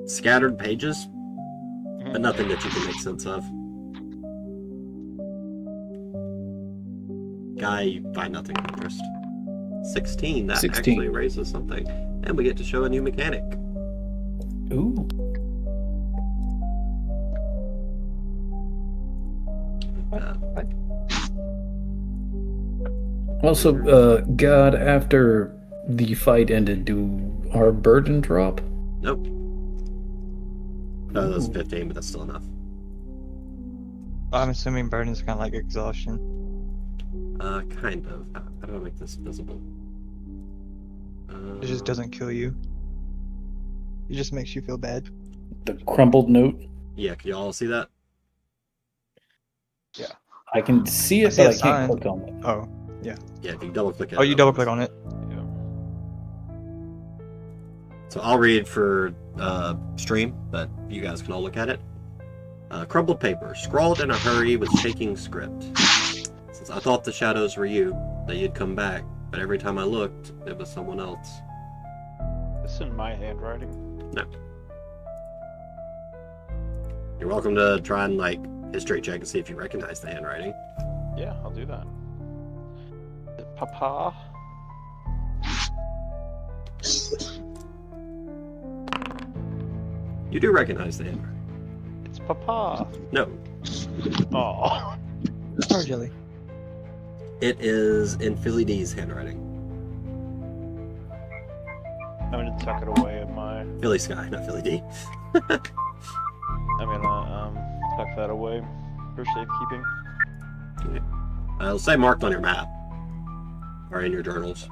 scattered pages, but nothing that you can make sense of. Guy, you find nothing of interest. 16, that 16. actually raises something. And we get to show a new mechanic. Ooh. Also, God, after the fight ended, do our burden drop? Nope. Oh, that was 15, but that's still enough. I'm assuming burden's kind of like exhaustion. Kind of. How do I make this visible? It just doesn't kill you. It just makes you feel bad. The crumbled note? Yeah, can you all see that? I can see I it, see but a I can't sign. click on it. Oh, Yeah, if you double click it. oh, you double click on it. So I'll read for stream, but you guys can all look at it. Crumpled paper, scrawled in a hurry with shaking script. Since I thought the shadows were you, that you'd come back, but every time I looked, it was someone else. This in my handwriting. No. You're welcome to try and like history check and see if you recognize the handwriting. Yeah, I'll do that. Papa. You do recognize the handwriting. It's Papa. No, Oh. Star jelly. it is in Philly D's handwriting. I'm gonna tuck it away in my. Philly Sky, not Philly D. I'm gonna tuck that away for safekeeping. It'll say marked on your map or in your journals.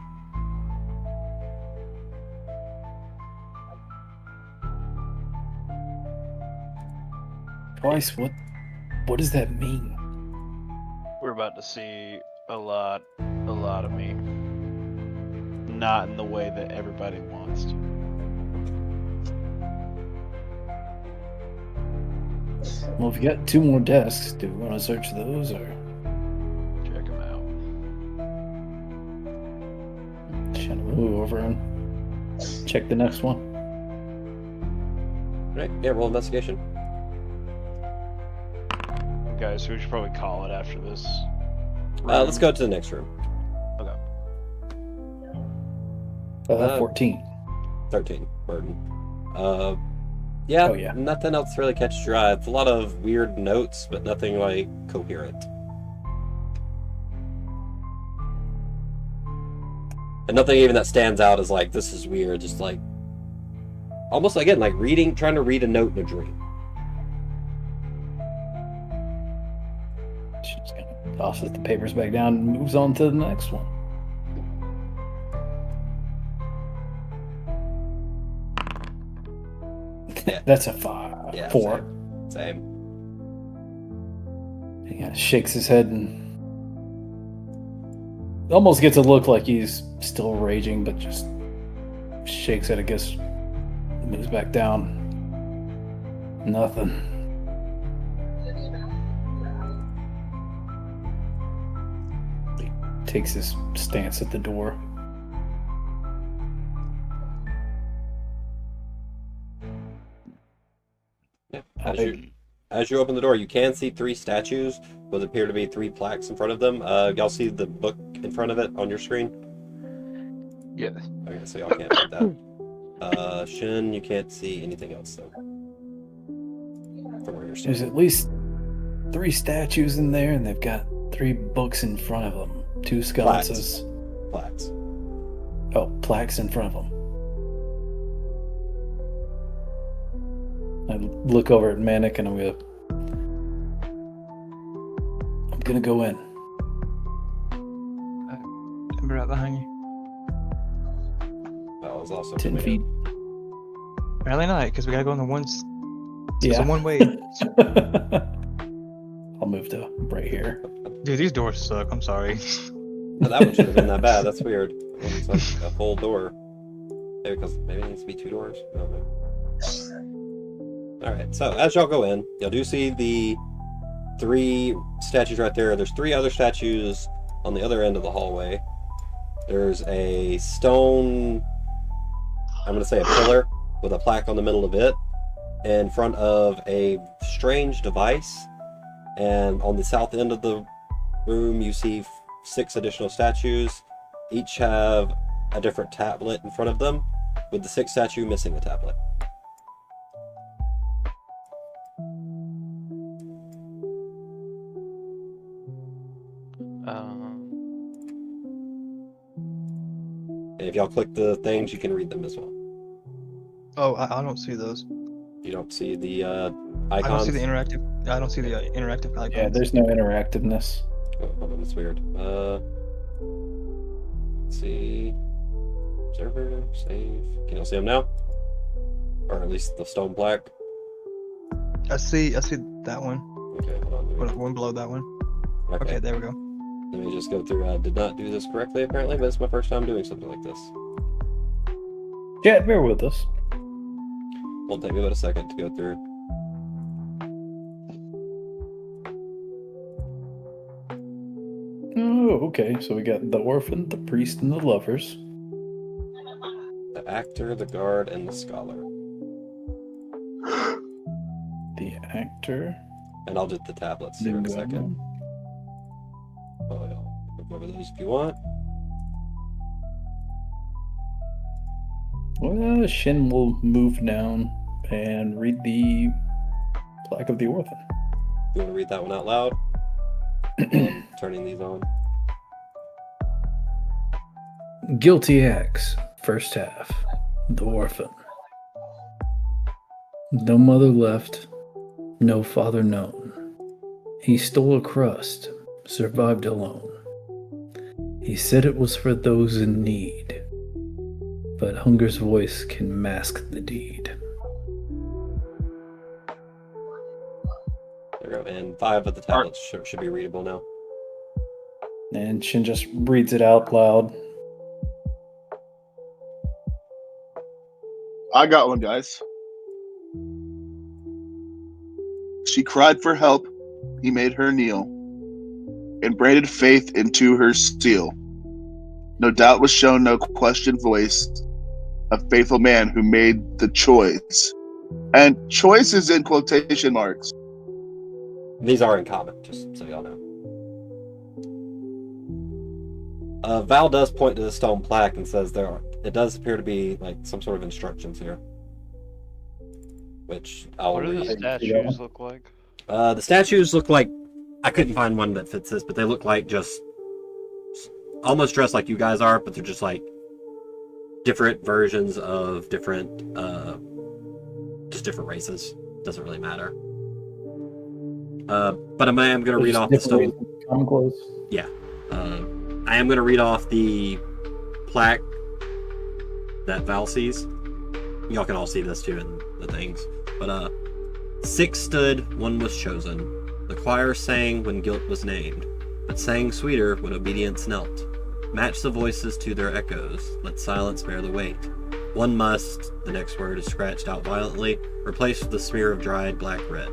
Twice? What does that mean? We're about to see a lot of me. Not in the way that everybody wants to. Well, if you got 2 more desks, do we want to search those or Check them out. should I move over and check the next one? Right, yeah, roll investigation. Guys, we should probably call it after this. Let's go to the next room. Okay. 14. 13, burden. Yeah, Oh, yeah. nothing else really catches your eye. It's a lot of weird notes, but nothing like coherent. And nothing even that stands out as like, this is weird, just like, almost again, like trying to read a note in a dream. She just kind of tosses the papers back down and moves on to the next one. Yeah. That's a 5. Yeah, 4. Same. He kind of shakes his head and almost gets a look like he's still raging, but just shakes it, I guess, moves back down. Nothing. He takes his stance at the door. Yeah. As you open the door, you can see 3 statues with appear to be 3 plaques in front of them. Y'all see the book in front of it on your screen? Yes. Okay, so y'all can't read that. Shin, you can't see anything else though. From where you're There's standing. at least 3 statues in there, and they've got 3 books in front of them. 2 sconces. Plaques. Oh, plaques in front of them. I look over at Manic and I'm gonna go in. I'm right behind you. That was also 10 coming feet. in. Apparently not, because we gotta go in the it's Yeah. a one way. I'll move to right here. Dude, these doors suck. I'm sorry. No, that one shouldn't have been that bad. That's weird. It's like a full door. Maybe because maybe it needs to be 2 doors. I don't know. Alright, so as y'all go in, y'all do see the 3 statues right there. There's 3 other statues on the other end of the hallway. There's a stone, I'm going to say a pillar, with a plaque on the middle of it, in front of a strange device. And on the south end of the room, you see 6 additional statues. Each have a different tablet in front of them, with the 6th statue missing a tablet. And if y'all click the things, you can read them as well. Oh, I don't see those. You don't see the icons? I don't see the interactive. I don't see the interactive icons. Yeah, there's no interactiveness. Oh, hold on, that's weird. Let's see. Server, save. Can y'all see them now? Or at least the stone plaque? I see that one. Okay, hold on. What, one below that one. Okay, there we go. Let me just go through. I did not do this correctly, apparently, but it's my first time doing something like this. Chat, bear with us. Won't take me about a second to go through. Oh, okay. So we got the orphan, the priest, and the lovers. The actor, the guard, and the scholar. The actor. And I'll do the tablets here in a second. Oh, yeah. Look over those if you want. Well, Shin will move down and read the plaque of the orphan. You want to read that one out loud? I'm turning these on. Guilty acts. First half. The orphan. No mother left. No father known. He stole a crust. Survived alone. He said it was for those in need. But hunger's voice can mask the deed. There we go. And 5 of the tablets should be readable now. And Shin just reads it out loud. I got one, guys. She cried for help. He made her kneel and braided faith into her steel. No doubt was shown, no question voiced. A faithful man who made the choice. And choice is in quotation marks. These are in common, just so y'all know. Val does point to the stone plaque and says it does appear to be like some sort of instructions here. which I'll What do the read. statues look like? The statues look like, I couldn't find one that fits this, but they look like just almost dressed like you guys are, but they're just like different versions of different, just different races. Doesn't really matter. But I am going to read off the stone. Common clothes. Yeah. I am going to read off the plaque that Val sees. Y'all can all see this too in the things. But 6 stood, 1 was chosen. The choir sang when guilt was named, but sang sweeter when obedience knelt. Match the voices to their echoes, let silence bear the weight. One must, the next word is scratched out violently, replaced with a smear of dried black red.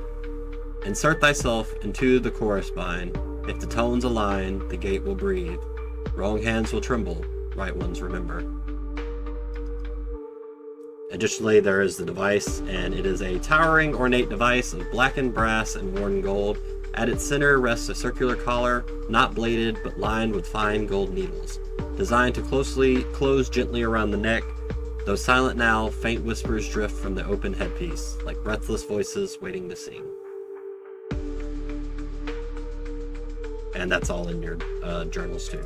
Insert thyself into the chorus bind. If the tones align, the gate will breathe. Wrong hands will tremble, right ones remember. Additionally, there is the device, and it is a towering, ornate device of blackened brass and worn gold. At its center rests a circular collar, not bladed, but lined with fine gold needles. Designed to close gently around the neck, though silent now, faint whispers drift from the open headpiece, like breathless voices waiting to sing. And that's all in your journals too.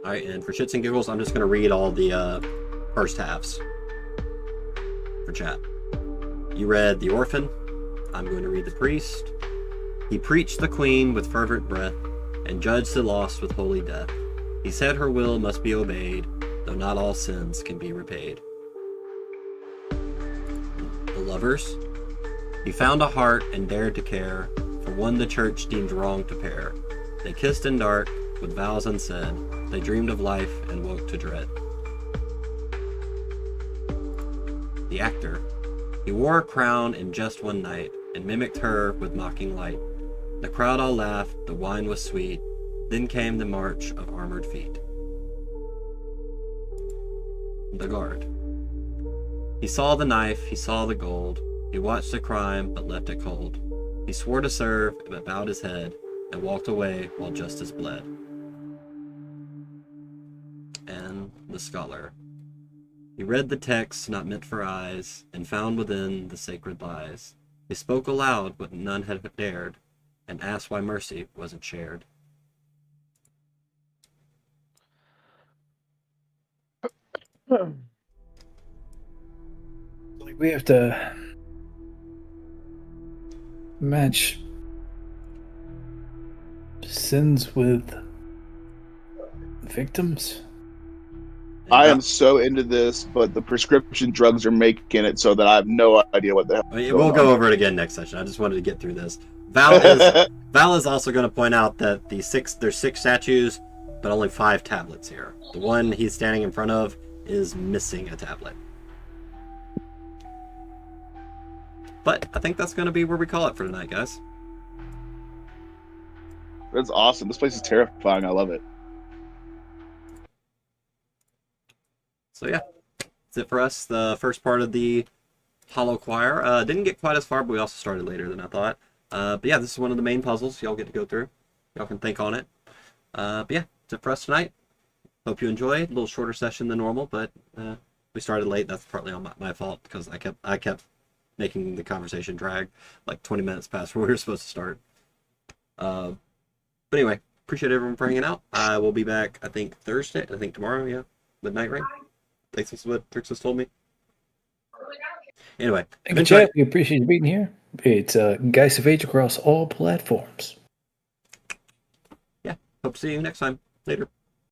Alright, and for shits and giggles, I'm just going to read all the first halves for chat. You read The Orphan. I'm going to read The Priest. He preached the Queen with fervent breath, and judged the lost with holy death. He said her will must be obeyed, though not all sins can be repaid. The Lovers. He found a heart and dared to care for one the church deemed wrong to pair. They kissed in dark, with vows unsaid. They dreamed of life and woke to dread. The Actor. He wore a crown in just one night, and mimicked her with mocking light. The crowd all laughed, the wine was sweet. Then came the march of armored feet. The Guard. He saw the knife, he saw the gold. He watched the crime, but left it cold. He swore to serve, but bowed his head, and walked away while justice bled. And the Scholar. He read the text not meant for eyes, and found within the sacred lies. He spoke aloud what none had dared, and asked why mercy wasn't shared. Like we have to match sins with victims. I am so into this, but the prescription drugs are making it so that I have no idea what the hell. I mean, we'll go over it again next session. I just wanted to get through this. Val is also going to point out that there's 6 statues, but only 5 tablets here. The one he's standing in front of is missing a tablet. But I think that's going to be where we call it for tonight, guys. That's awesome. This place is terrifying. I love it. So yeah, that's it for us. The first part of the Hollow Choir. Didn't get quite as far, but we also started later than I thought. But yeah, this is one of the main puzzles y'all get to go through. Y'all can think on it. But yeah, that's it for us tonight. Hope you enjoyed. A little shorter session than normal, but we started late. That's partly on my fault because I kept making the conversation drag like 20 minutes past where we were supposed to start. But anyway, appreciate everyone for hanging out. I will be back, I think, Thursday. I think tomorrow, yeah. Midnight Ring. Thanks, that's what Trixus told me. Anyway. Thank you, chat. We appreciate you being here. It's Geist of Age across all platforms. Yeah. Hope to see you next time. Later.